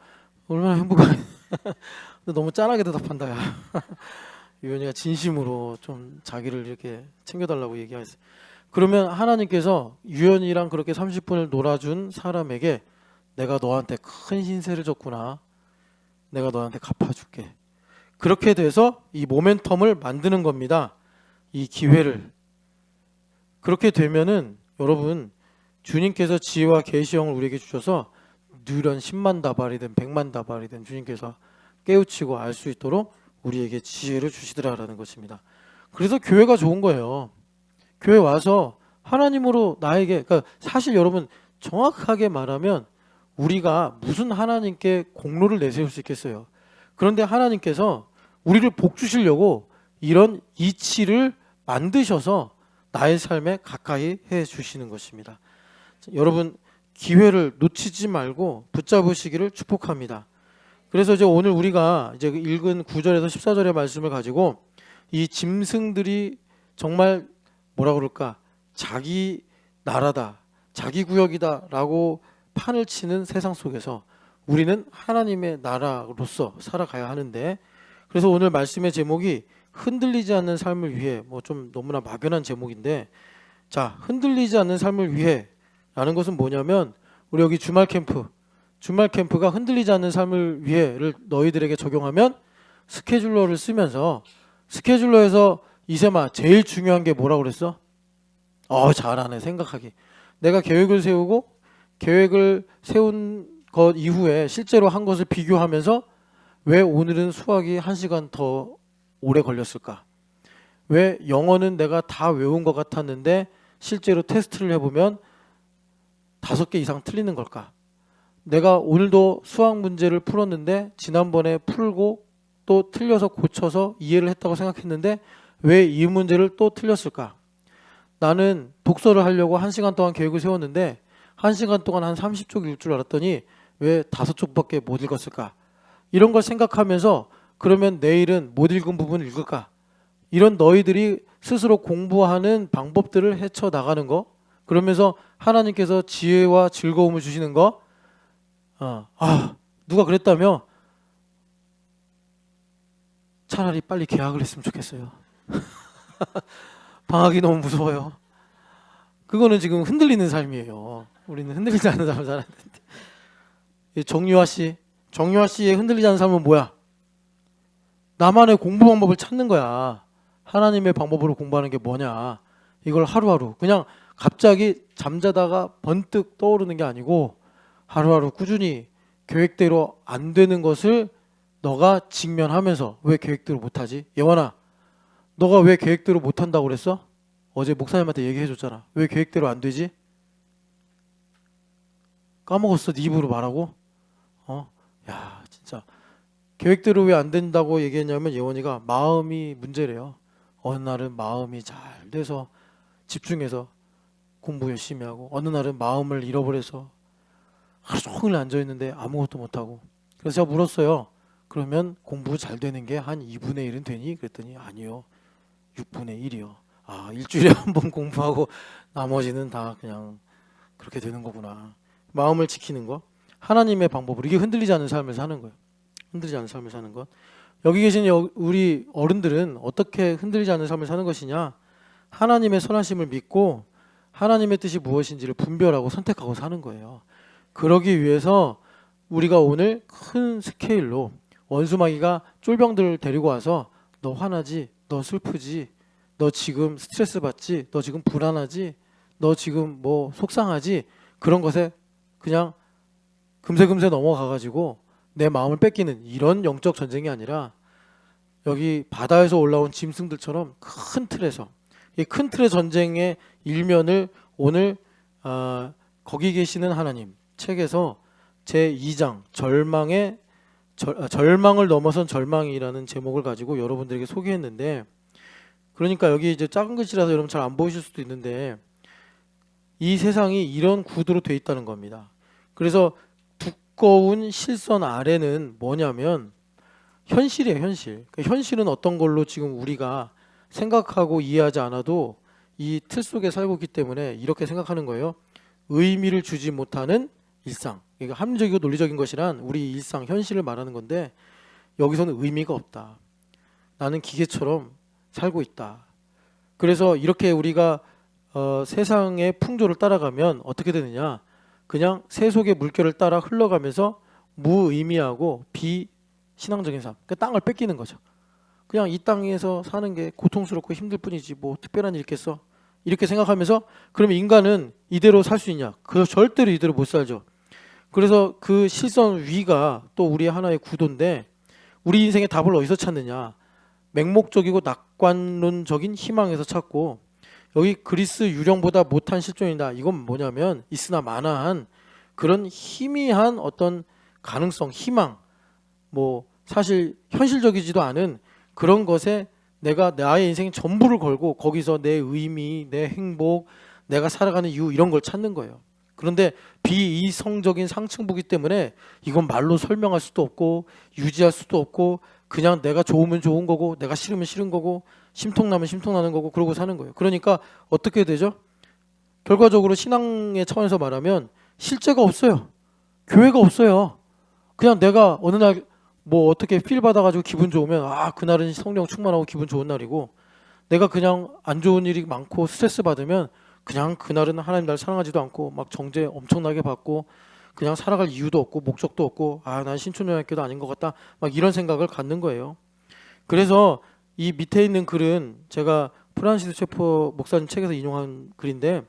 얼마나 행복하게. 너무 짠하게 대답한다. 야. 유연이가 진심으로 좀 자기를 이렇게 챙겨달라고 얘기했어요. 그러면 하나님께서 유연이랑 그렇게 30분을 놀아준 사람에게 내가 너한테 큰 신세를 졌구나. 내가 너한테 갚아줄게. 그렇게 돼서 이 모멘텀을 만드는 겁니다. 이 기회를. 그렇게 되면은 여러분, 주님께서 지혜와 계시형을 우리에게 주셔서 누런 10만 다발이든 100만 다발이든 주님께서 깨우치고 알 수 있도록 우리에게 지혜를 주시더라라는 것입니다. 그래서 교회가 좋은 거예요. 교회 와서 하나님으로 나에게, 그러니까 사실 여러분 정확하게 말하면 우리가 무슨 하나님께 공로를 내세울 수 있겠어요. 그런데 하나님께서 우리를 복 주시려고 이런 이치를 만드셔서 나의 삶에 가까이 해 주시는 것입니다. 여러분, 기회를 놓치지 말고 붙잡으시기를 축복합니다. 그래서 이제 오늘 우리가 이제 읽은 9절에서 14절의 말씀을 가지고 이 짐승들이 정말 뭐라 그럴까, 자기 나라다, 자기 구역이다라고 판을 치는 세상 속에서 우리는 하나님의 나라로서 살아가야 하는데, 그래서 오늘 말씀의 제목이 흔들리지 않는 삶을 위해, 뭐 좀 너무나 막연한 제목인데, 자, 흔들리지 않는 삶을 위해 라는 것은 뭐냐면, 우리 여기 주말 캠프가 흔들리지 않는 삶을 위해를 너희들에게 적용하면 스케줄러를 쓰면서, 스케줄러에서 이세마 제일 중요한 게 뭐라고 그랬어? 잘하네, 생각하기. 내가 계획을 세우고 계획을 세운 것 이후에 실제로 한 것을 비교하면서 왜 오늘은 수학이 1시간 더 오래 걸렸을까? 왜 영어는 내가 다 외운 것 같았는데 실제로 테스트를 해보면 5개 이상 틀리는 걸까? 내가 오늘도 수학 문제를 풀었는데 지난번에 풀고 또 틀려서 고쳐서 이해를 했다고 생각했는데 왜 이 문제를 또 틀렸을까? 나는 독서를 하려고 1시간 동안 계획을 세웠는데 1시간 동안 한 30쪽 읽을 줄 알았더니 왜 5쪽밖에 못 읽었을까? 이런 걸 생각하면서 그러면 내일은 못 읽은 부분을 읽을까? 이런 너희들이 스스로 공부하는 방법들을 헤쳐나가는 거, 그러면서 하나님께서 지혜와 즐거움을 주시는 거, 누가 그랬다며? 차라리 빨리 계약을 했으면 좋겠어요. 방학이 너무 무서워요. 그거는 지금 흔들리는 삶이에요. 우리는 흔들리지 않는 삶을 살아야 되는데. 이 정유아 씨의 흔들리지 않는 삶은 뭐야? 나만의 공부 방법을 찾는 거야. 하나님의 방법으로 공부하는 게 뭐냐? 이걸 하루하루 그냥 갑자기 잠자다가 번뜩 떠오르는 게 아니고 하루하루 꾸준히 계획대로 안 되는 것을 너가 직면하면서 왜 계획대로 못하지? 예원아, 너가 왜 계획대로 못한다고 그랬어? 어제 목사님한테 얘기해줬잖아. 왜 계획대로 안 되지? 까먹었어. 네 입으로 말하고. 야, 진짜 계획대로 왜 안 된다고 얘기했냐면 예원이가 마음이 문제래요. 어느 날은 마음이 잘 돼서 집중해서 공부 열심히 하고 어느 날은 마음을 잃어버려서 하루 종일 앉아있는데 아무것도 못하고. 그래서 제가 물었어요. 그러면 공부 잘 되는 게 한 2분의 1은 되니? 그랬더니 아니요. 6분의 1이요. 아, 일주일에 한 번 공부하고 나머지는 다 그냥 그렇게 되는 거구나. 마음을 지키는 거. 하나님의 방법으로. 이게 흔들리지 않는 삶을 사는 거예요. 흔들리지 않는 삶을 사는 것. 여기 계신 우리 어른들은 어떻게 흔들리지 않는 삶을 사는 것이냐? 하나님의 선하심을 믿고 하나님의 뜻이 무엇인지를 분별하고 선택하고 사는 거예요. 그러기 위해서 우리가 오늘 큰 스케일로 원수마귀가 쫄병들을 데리고 와서 너 화나지? 너 슬프지? 너 지금 스트레스 받지? 너 지금 불안하지? 너 지금 뭐 속상하지? 그런 것에 그냥 금세금세 넘어가가지고 내 마음을 뺏기는 이런 영적 전쟁이 아니라 여기 바다에서 올라온 짐승들처럼 큰 틀에서 이 큰 틀의 전쟁의 일면을 오늘 거기 계시는 하나님 책에서 제2장 절망을 넘어선 절망이라는 제목을 가지고 여러분들에게 소개했는데, 그러니까 여기 이제 작은 글씨라서 여러분 잘 안 보이실 수도 있는데 이 세상이 이런 구도로 돼 있다는 겁니다. 그래서 두꺼운 실선 아래는 뭐냐면 현실이에요. 현실. 그러니까 현실은 어떤 걸로 지금 우리가 생각하고 이해하지 않아도 이 틀 속에 살고 있기 때문에 이렇게 생각하는 거예요. 의미를 주지 못하는 일상. 이게 합리적이고 논리적인 것이란 우리 일상, 현실을 말하는 건데 여기서는 의미가 없다. 나는 기계처럼 살고 있다. 그래서 이렇게 우리가 세상의 풍조를 따라가면 어떻게 되느냐? 그냥 새 속의 물결을 따라 흘러가면서 무의미하고 비신앙적인 삶, 그 땅을 뺏기는 거죠. 그냥 이 땅에서 사는 게 고통스럽고 힘들 뿐이지 뭐 특별한 일 있겠어? 이렇게 생각하면서 그러면 인간은 이대로 살 수 있냐? 그 절대로 이대로 못 살죠. 그래서 그 실선 위가 또 우리 하나의 구도인데 우리 인생의 답을 어디서 찾느냐? 맹목적이고 낙관론적인 희망에서 찾고, 여기 그리스 유령보다 못한 실존이다. 이건 뭐냐면 있으나 마나한 그런 희미한 어떤 가능성, 희망, 뭐 사실 현실적이지도 않은 그런 것에 내가 나의 인생 전부를 걸고 거기서 내 의미, 내 행복, 내가 살아가는 이유 이런 걸 찾는 거예요. 그런데 비이성적인 상층부기 때문에 이건 말로 설명할 수도 없고 유지할 수도 없고 그냥 내가 좋으면 좋은 거고 내가 싫으면 싫은 거고 심통나면 심통나는 거고 그러고 사는 거예요. 그러니까 어떻게 되죠? 결과적으로 신앙의 차원에서 말하면 실제가 없어요. 교회가 없어요. 그냥 내가 어느 날 뭐 어떻게 필 받아가지고 기분 좋으면 그날은 성령 충만하고 기분 좋은 날이고, 내가 그냥 안 좋은 일이 많고 스트레스 받으면 그냥 그날은 하나님 날 사랑하지도 않고 막 정죄 엄청나게 받고 그냥 살아갈 이유도 없고 목적도 없고 난 신촌영학교도 아닌 것 같다 막 이런 생각을 갖는 거예요. 그래서 이 밑에 있는 글은 제가 프란시스 체퍼 목사님 책에서 인용한 글인데,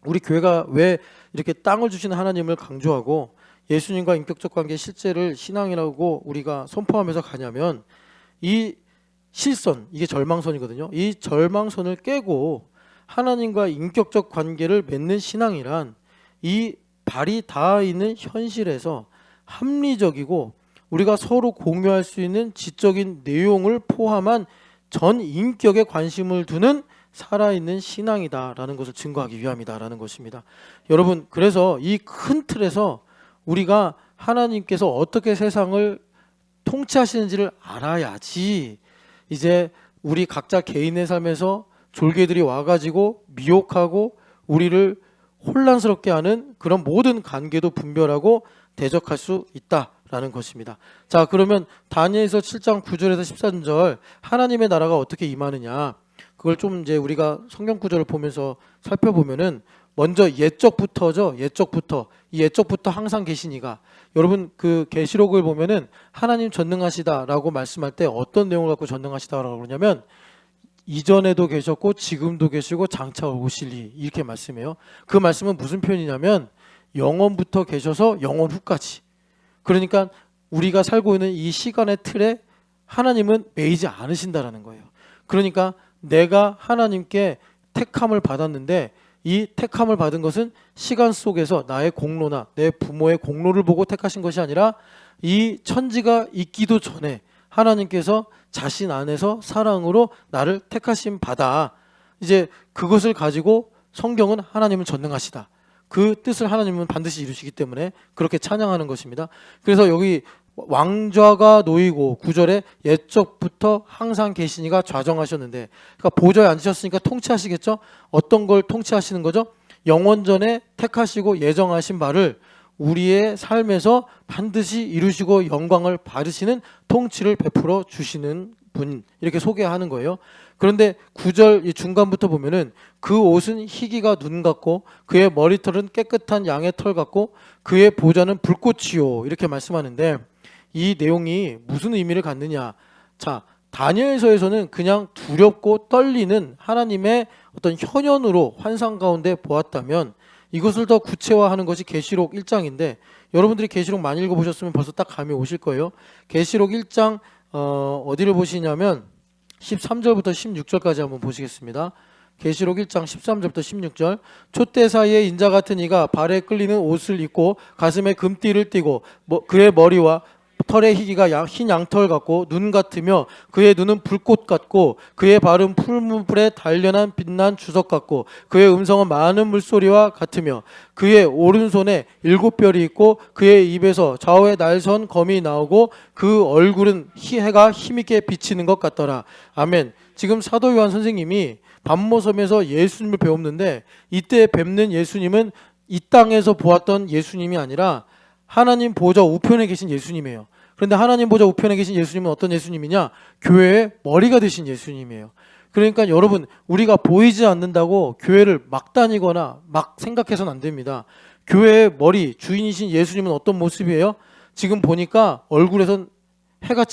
우리 교회가 왜 이렇게 땅을 주시는 하나님을 강조하고 예수님과 인격적 관계의 실제를 신앙이라고 우리가 선포하면서 가냐면 이 실선, 이게 절망선이거든요. 이 절망선을 깨고 하나님과 인격적 관계를 맺는 신앙이란 이 발이 닿아 있는 현실에서 합리적이고 우리가 서로 공유할 수 있는 지적인 내용을 포함한 전 인격에 관심을 두는 살아있는 신앙이다라는 것을 증거하기 위함이다라는 것입니다. 여러분, 그래서 이 큰 틀에서 우리가 하나님께서 어떻게 세상을 통치하시는지를 알아야지 이제 우리 각자 개인의 삶에서 졸개들이 와가지고 미혹하고 우리를 혼란스럽게 하는 그런 모든 관계도 분별하고 대적할 수 있다라는 것입니다. 자, 그러면 다니엘서 7장 9절에서 13절 하나님의 나라가 어떻게 임하느냐? 그걸 좀 이제 우리가 성경 구절을 보면서 살펴보면은 먼저 옛적부터죠. 옛적부터. 이 옛적부터 항상 계신 이가, 여러분 그 계시록을 보면은 하나님 전능하시다라고 말씀할 때 어떤 내용을 갖고 전능하시다라고 그러냐면 이전에도 계셨고 지금도 계시고 장차 오실 이, 이렇게 말씀해요. 그 말씀은 무슨 표현이냐면 영원부터 계셔서 영원 후까지. 그러니까 우리가 살고 있는 이 시간의 틀에 하나님은 매이지 않으신다라는 거예요. 그러니까 내가 하나님께 택함을 받았는데 이 택함을 받은 것은 시간 속에서 나의 공로나 내 부모의 공로를 보고 택하신 것이 아니라 이 천지가 있기도 전에 하나님께서 자신 안에서 사랑으로 나를 택하신 바다. 이제 그것을 가지고 성경은 하나님은 전능하시다, 그 뜻을 하나님은 반드시 이루시기 때문에 그렇게 찬양하는 것입니다. 그래서 여기 왕좌가 놓이고 9절에 옛적부터 항상 계시니가 좌정하셨는데, 그러니까 보좌에 앉으셨으니까 통치하시겠죠. 어떤 걸 통치하시는 거죠? 영원전에 택하시고 예정하신 바를 우리의 삶에서 반드시 이루시고 영광을 받으시는 통치를 베풀어 주시는 분, 이렇게 소개하는 거예요. 그런데 9절 이 중간부터 보면은 그 옷은 희기가 눈 같고 그의 머리털은 깨끗한 양의 털 같고 그의 보좌는 불꽃이요, 이렇게 말씀하는데 이 내용이 무슨 의미를 갖느냐. 자, 다니엘서에서는 그냥 두렵고 떨리는 하나님의 어떤 현현으로 환상 가운데 보았다면 이것을 더 구체화하는 것이 계시록 1장인데, 여러분들이 계시록 많이 읽어보셨으면 벌써 딱 감이 오실 거예요. 계시록 1장 어디를 보시냐면 13절부터 16절까지 한번 보시겠습니다. 계시록 1장 13절부터 16절. 촛대 사이에 인자 같은 이가 발에 끌리는 옷을 입고 가슴에 금띠를 띠고 그의 머리와 털의 희기가 흰 양털 같고 눈 같으며 그의 눈은 불꽃 같고 그의 발은 풀무불에 단련한 빛난 주석 같고 그의 음성은 많은 물소리와 같으며 그의 오른손에 7별이 있고 그의 입에서 좌우에 날선 검이 나오고 그 얼굴은 해가 힘있게 비치는 것 같더라. 아멘. 지금 사도 요한 선생님이 반모섬에서 예수님을 배웠는데 이때 뵙는 예수님은 이 땅에서 보았던 예수님이 아니라 하나님 보좌 우편에 계신 예수님이에요. 그런데 하나님 보좌 우편에 계신 예수님은 어떤 예수님이냐? 교회의 머리가 되신 예수님이에요. 그러니까 여러분, 우리가 보이지 않는다고 교회를 막 다니거나 막 생각해서는 안 됩니다. 교회의 머리, 주인이신 예수님은 어떤 모습이에요? 지금 보니까 얼굴에선 해가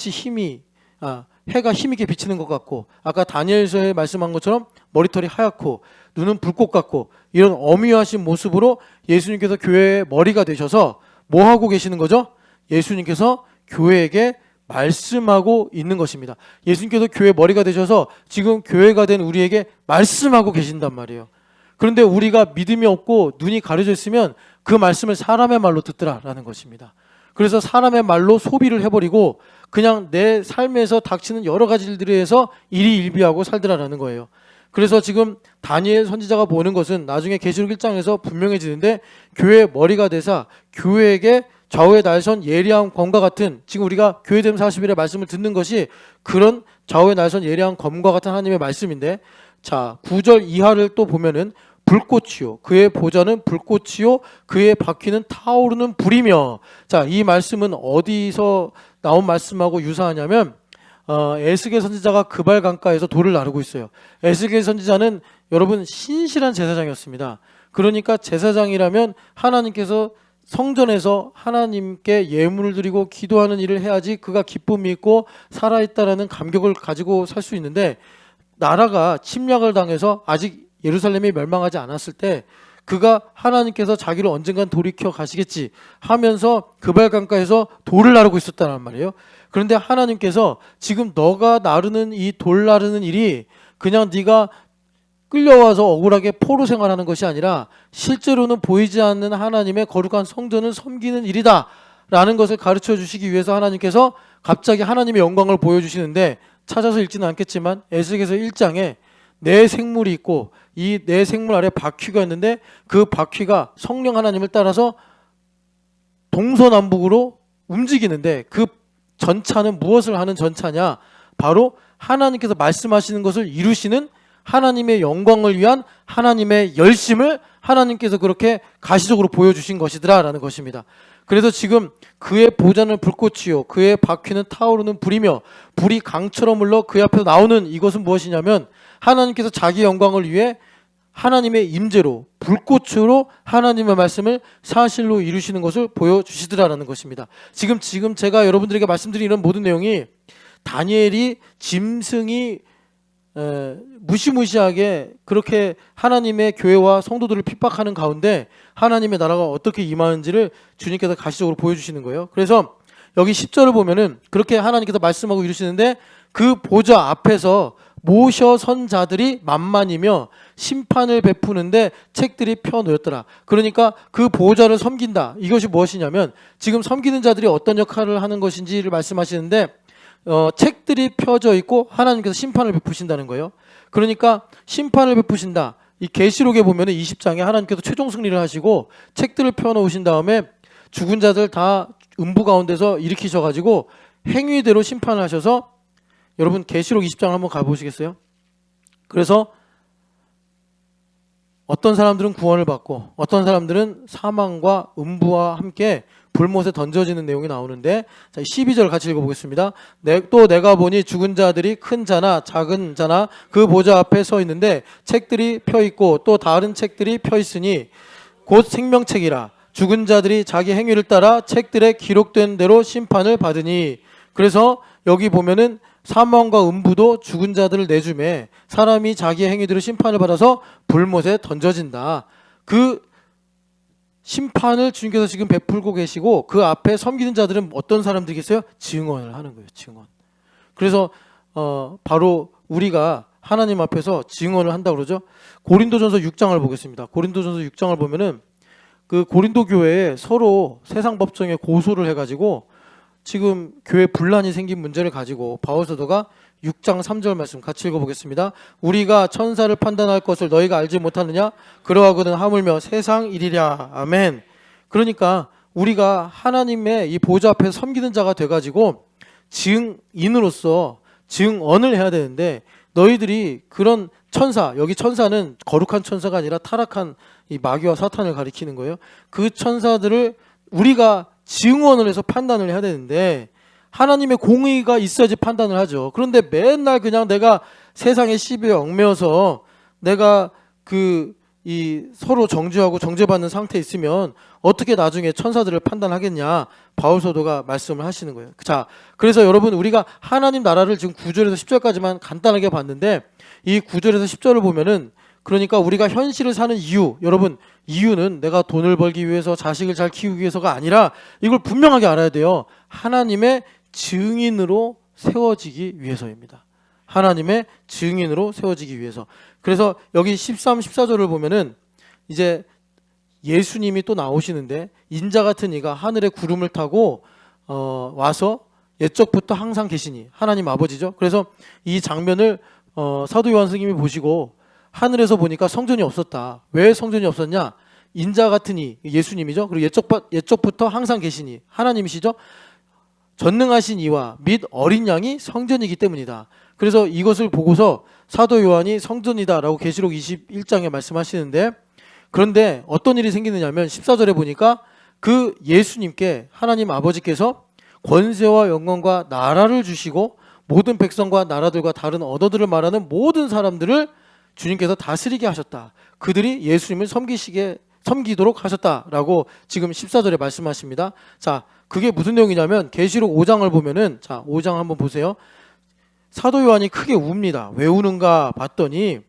힘있게 비치는 것 같고, 아까 다니엘서에 말씀한 것처럼 머리털이 하얗고 눈은 불꽃 같고, 이런 어미하신 모습으로 예수님께서 교회의 머리가 되셔서 뭐 하고 계시는 거죠? 예수님께서 교회에게 말씀하고 있는 것입니다. 예수님께서 교회 머리가 되셔서 지금 교회가 된 우리에게 말씀하고 계신단 말이에요. 그런데 우리가 믿음이 없고 눈이 가려져 있으면 그 말씀을 사람의 말로 듣더라라는 것입니다. 그래서 사람의 말로 소비를 해버리고 그냥 내 삶에서 닥치는 여러 가지 일들에 의해서 일희일비하고 살더라라는 거예요. 그래서 지금 다니엘 선지자가 보는 것은 나중에 계시록 1장에서 분명해지는데, 교회의 머리가 되사 교회에게 좌우에 날선 예리한 검과 같은, 지금 우리가 교회됨 40일의 말씀을 듣는 것이 그런 좌우에 날선 예리한 검과 같은 하나님의 말씀인데, 자 9절 이하를 또 보면은 불꽃이요 그의 보좌는 불꽃이요 그의 바퀴는 타오르는 불이며. 자, 이 말씀은 어디서 나온 말씀하고 유사하냐면 에스겔 선지자가 그발 강가에서 돌을 나르고 있어요. 에스겔 선지자는 여러분 신실한 제사장이었습니다. 그러니까 제사장이라면 하나님께서 성전에서 하나님께 예물을 드리고 기도하는 일을 해야지 그가 기쁨이 있고 살아있다라는 감격을 가지고 살 수 있는데, 나라가 침략을 당해서 아직 예루살렘이 멸망하지 않았을 때 그가 하나님께서 자기를 언젠간 돌이켜 가시겠지 하면서 그발 강가에서 돌을 나르고 있었다는 말이에요. 그런데 하나님께서 지금 너가 나르는 이 돌 나르는 일이 그냥 네가 끌려와서 억울하게 포로 생활하는 것이 아니라 실제로는 보이지 않는 하나님의 거룩한 성전을 섬기는 일이다 라는 것을 가르쳐 주시기 위해서 하나님께서 갑자기 하나님의 영광을 보여주시는데, 찾아서 읽지는 않겠지만 에스겔서 1장에 내 생물이 있고 이 내 생물 아래 바퀴가 있는데 그 바퀴가 성령 하나님을 따라서 동서남북으로 움직이는데 그 전차는 무엇을 하는 전차냐? 바로 하나님께서 말씀하시는 것을 이루시는 하나님의 영광을 위한 하나님의 열심을 하나님께서 그렇게 가시적으로 보여주신 것이더라라는 것입니다. 그래서 지금 그의 보좌는 불꽃이요 그의 바퀴는 타오르는 불이며 불이 강처럼 흘러 그 앞에서 나오는 이것은 무엇이냐면 하나님께서 자기 영광을 위해 하나님의 임재로 불꽃으로 하나님의 말씀을 사실로 이루시는 것을 보여주시더라라는 것입니다. 지금 제가 여러분들에게 말씀드린 이런 모든 내용이 다니엘이 짐승이 무시무시하게 그렇게 하나님의 교회와 성도들을 핍박하는 가운데 하나님의 나라가 어떻게 임하는지를 주님께서 가시적으로 보여주시는 거예요. 그래서 여기 10절을 보면은 그렇게 하나님께서 말씀하고 이루시는데 그 보좌 앞에서 모셔 선 자들이 만만이며 심판을 베푸는데 책들이 펴놓였더라. 그러니까 그 보좌를 섬긴다. 이것이 무엇이냐면 지금 섬기는 자들이 어떤 역할을 하는 것인지를 말씀하시는데 책들이 펴져 있고 하나님께서 심판을 베푸신다는 거예요. 그러니까 심판을 베푸신다. 이 계시록에 보면은 20장에 하나님께서 최종 승리를 하시고 책들을 펴놓으신 다음에 죽은 자들 다 음부 가운데서 일으키셔가지고 행위대로 심판을 하셔서 여러분 계시록 20장 한번 가보시겠어요? 그래서 어떤 사람들은 구원을 받고 어떤 사람들은 사망과 음부와 함께 불못에 던져지는 내용이 나오는데 자, 12절 같이 읽어보겠습니다. 또 내가 보니 죽은 자들이 큰 자나 작은 자나 그 보좌 앞에 서 있는데 책들이 펴 있고 또 다른 책들이 펴 있으니 곧 생명책이라 죽은 자들이 자기 행위를 따라 책들에 기록된 대로 심판을 받으니. 그래서 여기 보면은 사망과 음부도 죽은 자들을 내주매 사람이 자기의 행위대로 심판을 받아서 불못에 던져진다. 그 심판을 주님께서 지금 베풀고 계시고 그 앞에 섬기는 자들은 어떤 사람들이겠어요? 증언을 하는 거예요. 증언. 그래서 바로 우리가 하나님 앞에서 증언을 한다고 그러죠. 고린도전서 6장을 보겠습니다. 고린도전서 6장을 보면은 그 고린도 교회에 서로 세상 법정에 고소를 해가지고 지금 교회 분란이 생긴 문제를 가지고 바울 사도가 6장 3절 말씀 같이 읽어보겠습니다. 우리가 천사를 판단할 것을 너희가 알지 못하느냐? 그러하거든 하물며 세상 일이랴. 아멘. 그러니까 우리가 하나님의 이 보좌 앞에 섬기는 자가 돼가지고 증인으로서 증언을 해야 되는데 너희들이 그런 천사, 여기 천사는 거룩한 천사가 아니라 타락한 이 마귀와 사탄을 가리키는 거예요. 그 천사들을 우리가 증언을 해서 판단을 해야 되는데 하나님의 공의가 있어야지 판단을 하죠. 그런데 맨날 그냥 내가 세상의 시비에 얽매여서 내가 서로 정죄하고 정죄받는 상태에 있으면 어떻게 나중에 천사들을 판단하겠냐. 바울 사도가 말씀을 하시는 거예요. 자, 그래서 여러분 우리가 하나님 나라를 지금 9절에서 10절까지만 간단하게 봤는데 이 9절에서 10절을 보면은 그러니까 우리가 현실을 사는 이유, 여러분 이유는 내가 돈을 벌기 위해서 자식을 잘 키우기 위해서가 아니라 이걸 분명하게 알아야 돼요. 하나님의 증인으로 세워지기 위해서입니다. 하나님의 증인으로 세워지기 위해서. 그래서 여기 13, 14절을 보면은 이제 예수님이 또 나오시는데 인자 같은 이가 하늘의 구름을 타고 와서 옛적부터 항상 계시니 하나님 아버지죠. 그래서 이 장면을 사도 요한 스님이 보시고 하늘에서 보니까 성전이 없었다. 왜 성전이 없었냐? 인자 같은 이 예수님이죠. 그리고 옛적부터 항상 계시니 하나님이시죠. 전능하신 이와 및 어린 양이 성전이기 때문이다. 그래서 이것을 보고서 사도 요한이 성전이다라고 계시록 21장에 말씀하시는데 그런데 어떤 일이 생기느냐면 14절에 보니까 그 예수님께 하나님 아버지께서 권세와 영광과 나라를 주시고 모든 백성과 나라들과 다른 언어들을 말하는 모든 사람들을 주님께서 다스리게 하셨다. 그들이 예수님을 섬기도록 하셨다라고 지금 14절에 말씀하십니다. 자, 그게 무슨 내용이냐면 계시록 5장을 보면은 자, 5장 한번 보세요. 사도 요한이 크게 웁니다. 왜 우는가 봤더니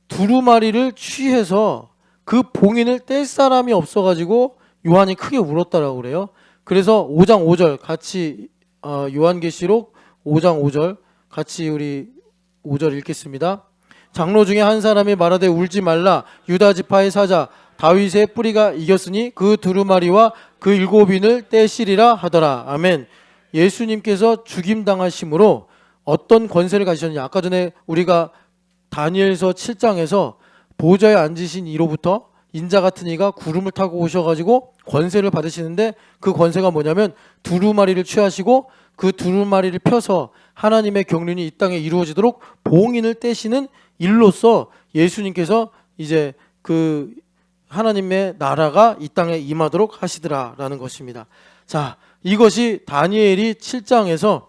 두루마리를 취해서 그 봉인을 뗄 사람이 없어가지고 요한이 크게 울었다라고 그래요. 그래서 5장 5절 같이 요한계시록 5장 5절 같이 우리 5절 읽겠습니다. 장로 중에 한 사람이 말하되 울지 말라. 유다 지파의 사자 다윗의 뿌리가 이겼으니 그 두루마리와 그 7인을 떼시리라 하더라. 아멘. 예수님께서 죽임당하심으로 어떤 권세를 가지셨느냐. 아까 전에 우리가 다니엘서 7장에서 보좌에 앉으신 이로부터 인자 같은 이가 구름을 타고 오셔가지고 권세를 받으시는데 그 권세가 뭐냐면 두루마리를 취하시고 그 두루마리를 펴서 하나님의 경륜이 이 땅에 이루어지도록 봉인을 떼시는 일로서 예수님께서 이제 그 하나님의 나라가 이 땅에 임하도록 하시더라라는 것입니다. 자, 이것이 다니엘이 7장에서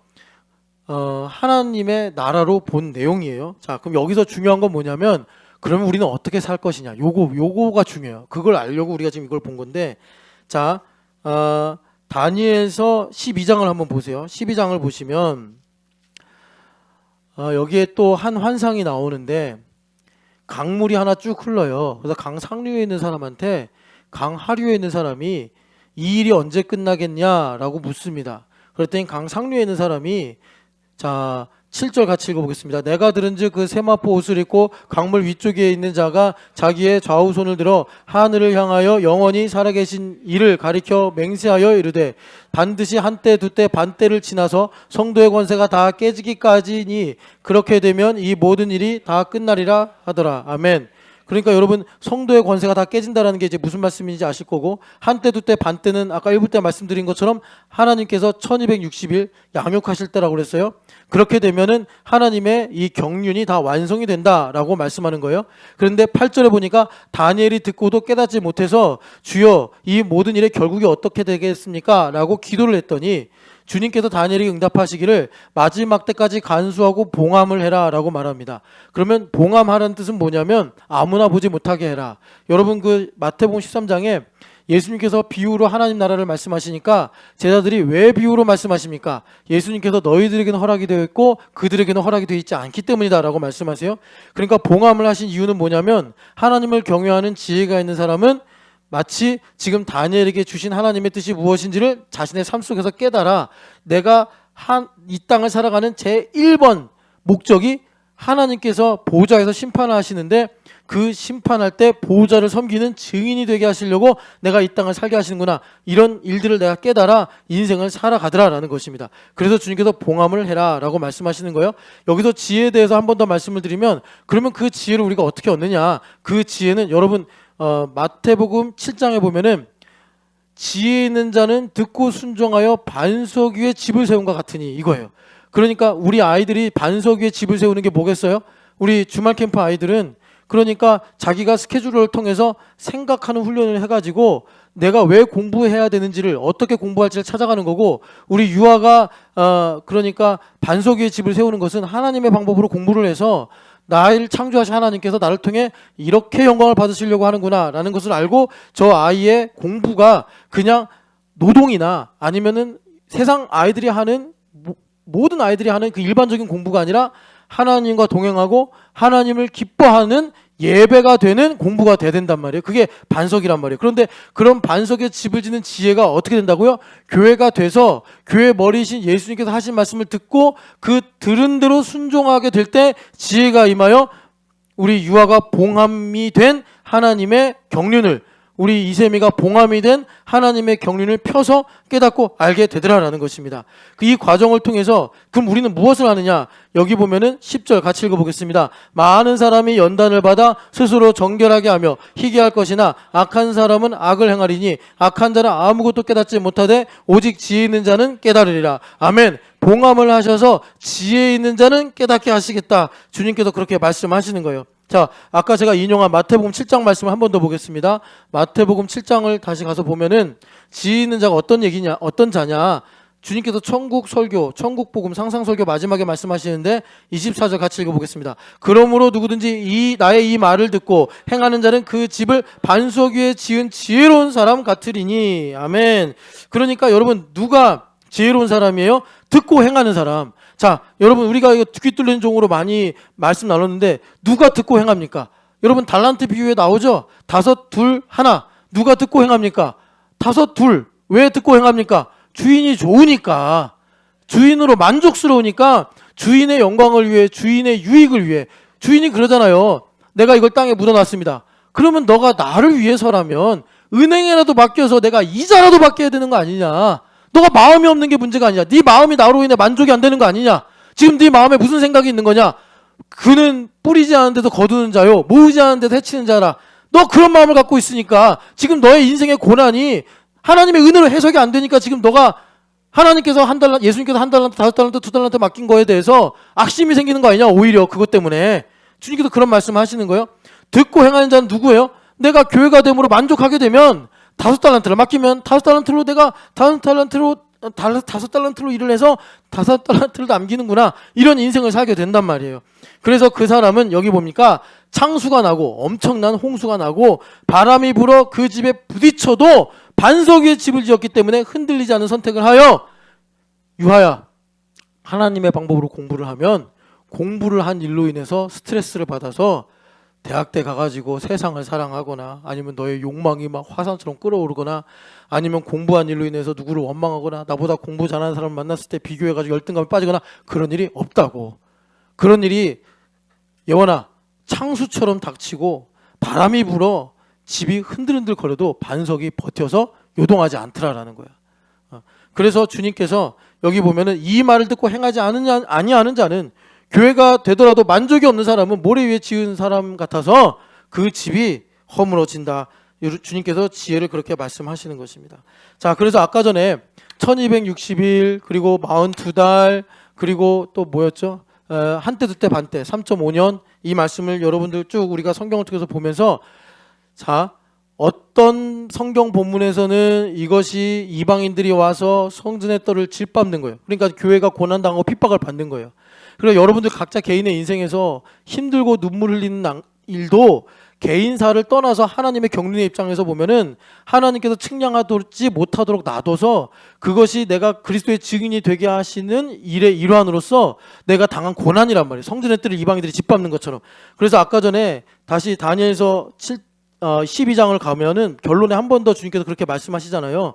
하나님의 나라로 본 내용이에요. 자, 그럼 여기서 중요한 건 뭐냐면 그러면 우리는 어떻게 살 것이냐. 요거가 중요해요. 그걸 알려고 우리가 지금 이걸 본 건데, 자, 다니엘서 12장을 한번 보세요. 12장을 보시면 여기에 또 한 환상이 나오는데 강물이 하나 쭉 흘러요. 그래서 강 상류에 있는 사람한테 강 하류에 있는 사람이 이 일이 언제 끝나겠냐라고 묻습니다. 그랬더니 강 상류에 있는 사람이, 자, 7절 같이 읽어보겠습니다. 내가 들은즉 그 세마포 옷을 입고 강물 위쪽에 있는 자가 자기의 좌우 손을 들어 하늘을 향하여 영원히 살아계신 이를 가리켜 맹세하여 이르되 반드시 한때 두때 반때를 지나서 성도의 권세가 다 깨지기까지니 그렇게 되면 이 모든 일이 다 끝나리라 하더라. 아멘. 그러니까 여러분, 성도의 권세가 다 깨진다라는 게 이제 무슨 말씀인지 아실 거고, 한때 두때 반때는 아까 1부 때 말씀드린 것처럼 하나님께서 1260일 양육하실 때라고 그랬어요. 그렇게 되면은 하나님의 이 경륜이 다 완성이 된다라고 말씀하는 거예요. 그런데 8절에 보니까 다니엘이 듣고도 깨닫지 못해서 주여 이 모든 일의 결국이 어떻게 되겠습니까? 라고 기도를 했더니 주님께서 다니엘에게 응답하시기를 마지막 때까지 간수하고 봉함을 해라 라고 말합니다. 그러면 봉함하라는 뜻은 뭐냐면 아무나 보지 못하게 해라. 여러분, 그 마태복음 13장에 예수님께서 비유로 하나님 나라를 말씀하시니까 제자들이 왜 비유로 말씀하십니까? 예수님께서 너희들에게는 허락이 되어 있고 그들에게는 허락이 되어 있지 않기 때문이다 라고 말씀하세요. 그러니까 봉함을 하신 이유는 뭐냐면 하나님을 경외하는 지혜가 있는 사람은 마치 지금 다니엘에게 주신 하나님의 뜻이 무엇인지를 자신의 삶 속에서 깨달아 내가 이 땅을 살아가는 제1번 목적이 하나님께서 보좌에서 심판을 하시는데 그 심판할 때 보좌를 섬기는 증인이 되게 하시려고 내가 이 땅을 살게 하시는구나. 이런 일들을 내가 깨달아 인생을 살아가더라라는 것입니다. 그래서 주님께서 봉함을 해라 라고 말씀하시는 거예요. 여기서 지혜에 대해서 한 번 더 말씀을 드리면 그러면 그 지혜를 우리가 어떻게 얻느냐. 그 지혜는 여러분 마태복음 7장에 보면은 지혜 있는 자는 듣고 순종하여 반석 위에 집을 세운과 같으니 이거예요. 그러니까 우리 아이들이 반석 위에 집을 세우는 게 뭐겠어요? 우리 주말 캠프 아이들은 그러니까 자기가 스케줄을 통해서 생각하는 훈련을 해가지고 내가 왜 공부해야 되는지를 어떻게 공부할지를 찾아가는 거고, 우리 유아가 그러니까 반석 위에 집을 세우는 것은 하나님의 방법으로 공부를 해서 나를 창조하신 하나님께서 나를 통해 이렇게 영광을 받으시려고 하는구나 라는 것을 알고 저 아이의 공부가 그냥 노동이나 아니면은 세상 아이들이 하는 모든 아이들이 하는 그 일반적인 공부가 아니라 하나님과 동행하고 하나님을 기뻐하는 예배가 되는 공부가 돼야 된단 말이에요. 그게 반석이란 말이에요. 그런데 그런 반석에 집을 짓는 지혜가 어떻게 된다고요? 교회가 돼서 교회 머리이신 예수님께서 하신 말씀을 듣고 그 들은 대로 순종하게 될 때 지혜가 임하여 우리 유아가 봉함이 된 하나님의 경륜을, 우리 이세미가 봉함이 된 하나님의 경륜을 펴서 깨닫고 알게 되더라라는 것입니다. 이 과정을 통해서 그럼 우리는 무엇을 하느냐? 여기 보면은 10절 같이 읽어보겠습니다. 많은 사람이 연단을 받아 스스로 정결하게 하며 희귀할 것이나 악한 사람은 악을 행하리니 악한 자는 아무것도 깨닫지 못하되 오직 지혜 있는 자는 깨달으리라. 아멘. 봉함을 하셔서 지혜 있는 자는 깨닫게 하시겠다. 주님께서 그렇게 말씀하시는 거예요. 자, 아까 제가 인용한 마태복음 7장 말씀을 한 번 더 보겠습니다. 마태복음 7장을 다시 가서 보면은 지혜 있는 자가 어떤 얘기냐, 어떤 자냐. 주님께서 천국 설교, 천국 복음, 상상 설교 마지막에 말씀하시는데 24절 같이 읽어보겠습니다. 그러므로 누구든지 나의 이 말을 듣고 행하는 자는 그 집을 반석 위에 지은 지혜로운 사람 같으리니. 아멘. 그러니까 여러분, 누가 지혜로운 사람이에요? 듣고 행하는 사람. 자, 여러분, 우리가 이거 귀 뚫리는 종으로 많이 말씀 나눴는데 누가 듣고 행합니까? 여러분, 달란트 비유에 나오죠? 5, 2, 1. 누가 듣고 행합니까? 5, 2. 왜 듣고 행합니까? 주인이 좋으니까, 주인으로 만족스러우니까, 주인의 영광을 위해, 주인의 유익을 위해. 주인이 그러잖아요. 내가 이걸 땅에 묻어놨습니다. 그러면 너가 나를 위해서라면 은행에라도 맡겨서 내가 이자라도 받게 해야 되는 거 아니냐. 너가 마음이 없는 게 문제가 아니냐. 네 마음이 나로 인해 만족이 안 되는 거 아니냐. 지금 네 마음에 무슨 생각이 있는 거냐. 그는 뿌리지 않은 데서 거두는 자요, 모으지 않은 데서 해치는 자라. 너 그런 마음을 갖고 있으니까 지금 너의 인생의 고난이 하나님의 은혜로 해석이 안 되니까 지금 너가 하나님께서 예수님께서 1달란트, 5달란트, 2달란트 맡긴 거에 대해서 악심이 생기는 거 아니냐. 오히려 그것 때문에 주님께서 그런 말씀을 하시는 거예요. 듣고 행하는 자는 누구예요? 내가 교회가 됨으로 만족하게 되면 5달란트를 맡기면 5달란트로 내가 5달란트로 다섯 달란트로 일을 해서 5달란트를 남기는구나, 이런 인생을 살게 된단 말이에요. 그래서 그 사람은 여기 봅니까, 창수가 나고 엄청난 홍수가 나고 바람이 불어 그 집에 부딪혀도 반석 위에 집을 지었기 때문에 흔들리지 않은 선택을 하여, 유하야, 하나님의 방법으로 공부를 하면 공부를 한 일로 인해서 스트레스를 받아서 대학 때 가가지고 세상을 사랑하거나, 아니면 너의 욕망이 막 화산처럼 끓어오르거나, 아니면 공부한 일로 인해서 누구를 원망하거나, 나보다 공부 잘하는 사람을 만났을 때 비교해가지고 열등감에 빠지거나, 그런 일이 없다고. 그런 일이 예원아, 창수처럼 닥치고 바람이 불어 집이 흔들흔들 거려도 반석이 버텨서 요동하지 않더라라는 거야. 그래서 주님께서 여기 보면은 이 말을 듣고 행하지 아니하는 자는, 교회가 되더라도 만족이 없는 사람은 모래 위에 지은 사람 같아서 그 집이 허물어진다. 주님께서 지혜를 그렇게 말씀하시는 것입니다. 자, 그래서 아까 전에 1260일, 그리고 42달, 그리고 또 뭐였죠? 한때 두때 반때 3.5년, 이 말씀을 여러분들 쭉 우리가 성경을 통해서 보면서, 자, 어떤 성경 본문에서는 이것이 이방인들이 와서 성전의 떡을 짓밟는 거예요. 그러니까 교회가 고난당하고 핍박을 받는 거예요. 그리고 여러분들 각자 개인의 인생에서 힘들고 눈물 흘리는 일도 개인사를 떠나서 하나님의 경륜의 입장에서 보면은 하나님께서 측량하지 못하도록 놔둬서 그것이 내가 그리스도의 증인이 되게 하시는 일의 일환으로서 내가 당한 고난이란 말이에요. 성전의 뜰을 이방인들이 짓밟는 것처럼. 그래서 아까 전에 다시 다니엘서 12장을 가면은 결론에 한 번 더 주님께서 그렇게 말씀하시잖아요.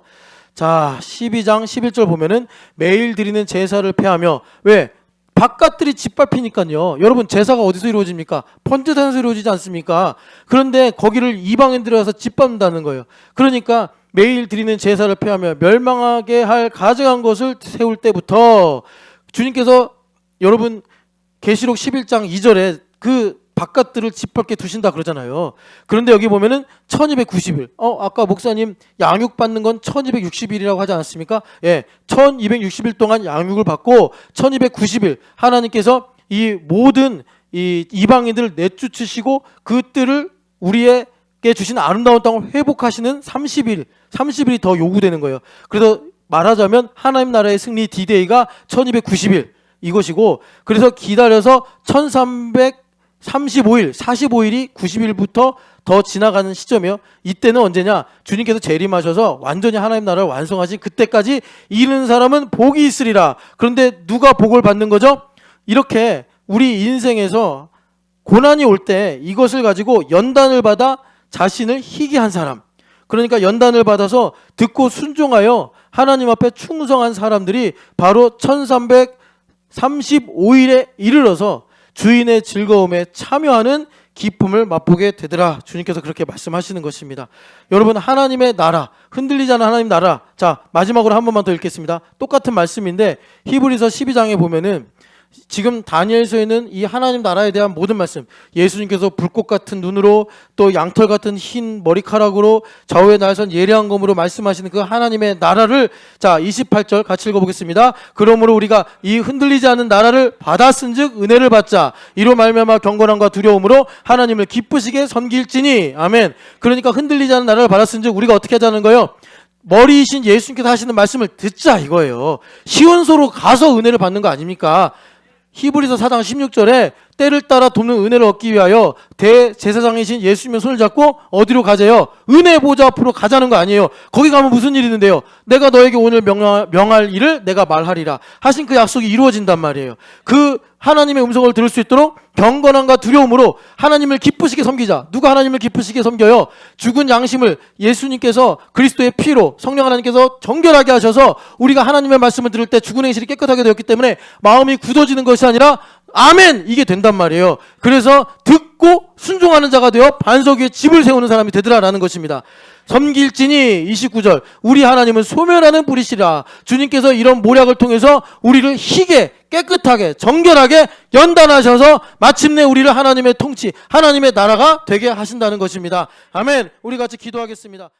자, 12장 11절 보면은 매일 드리는 제사를 폐하며, 왜? 바깥들이 짓밟히니까요. 여러분, 제사가 어디서 이루어집니까? 번제단에서 이루어지지 않습니까? 그런데 거기를 이방인들이 와서 짓밟는다는 거예요. 그러니까 매일 드리는 제사를 폐하며 멸망하게 할 가증한 것을 세울 때부터, 주님께서 여러분 계시록 11장 2절에 그 바깥들을 짓밟게 두신다 그러잖아요. 그런데 여기 보면은 1290일. 아까 목사님 양육 받는 건 1260일이라고 하지 않았습니까? 예. 1260일 동안 양육을 받고 1290일 하나님께서 이 모든 이 이방인들을 내쫓으시고 그 뜰을 우리에게 주신 아름다운 땅을 회복하시는 30일이 더 요구되는 거예요. 그래서 말하자면 하나님 나라의 승리 D-Day가 1290일 이것이고, 그래서 기다려서 1335일, 45일이 90일부터 더 지나가는 시점이요. 이때는 언제냐? 주님께서 재림하셔서 완전히 하나님 나라를 완성하신 그때까지 이르는 사람은 복이 있으리라. 그런데 누가 복을 받는 거죠? 이렇게 우리 인생에서 고난이 올 때 이것을 가지고 연단을 받아 자신을 희귀한 사람, 그러니까 연단을 받아서 듣고 순종하여 하나님 앞에 충성한 사람들이 바로 1335일에 이르러서 주인의 즐거움에 참여하는 기쁨을 맛보게 되더라. 주님께서 그렇게 말씀하시는 것입니다. 여러분, 하나님의 나라, 흔들리지 않은 하나님 나라. 자, 마지막으로 한 번만 더 읽겠습니다. 똑같은 말씀인데 히브리서 12장에 보면은 지금 다니엘서에는 이 하나님 나라에 대한 모든 말씀, 예수님께서 불꽃 같은 눈으로 또 양털 같은 흰 머리카락으로 좌우에 날선 예리한 검으로 말씀하시는 그 하나님의 나라를, 자 28절 같이 읽어보겠습니다. 그러므로 우리가 이 흔들리지 않는 나라를 받았은즉 은혜를 받자. 이로 말미암아 경건함과 두려움으로 하나님을 기쁘시게 섬길지니. 아멘. 그러니까 흔들리지 않는 나라를 받았은즉 우리가 어떻게 하자는 거예요? 머리이신 예수님께서 하시는 말씀을 듣자 이거예요. 시온소로 가서 은혜를 받는 거 아닙니까? 히브리서 4장 16절에 때를 따라 돕는 은혜를 얻기 위하여 대제사장이신 예수님의 손을 잡고 어디로 가재요? 은혜 보좌 앞으로 가자는 거 아니에요. 거기 가면 무슨 일이 있는데요? 내가 너에게 오늘 명할 일을 내가 말하리라 하신 그 약속이 이루어진단 말이에요. 그 하나님의 음성을 들을 수 있도록 경건함과 두려움으로 하나님을 기쁘시게 섬기자. 누가 하나님을 기쁘시게 섬겨요? 죽은 양심을 예수님께서 그리스도의 피로 성령 하나님께서 정결하게 하셔서 우리가 하나님의 말씀을 들을 때 죽은 행실이 깨끗하게 되었기 때문에 마음이 굳어지는 것이 아니라 아멘! 이게 된단 말이에요. 그래서 듣고 순종하는 자가 되어 반석 위에 집을 세우는 사람이 되더라라는 것입니다. 섬길지니 29절 우리 하나님은 소멸하는 불이시라. 주님께서 이런 모략을 통해서 우리를 희게 깨끗하게 정결하게 연단하셔서 마침내 우리를 하나님의 통치, 하나님의 나라가 되게 하신다는 것입니다. 아멘. 우리 같이 기도하겠습니다.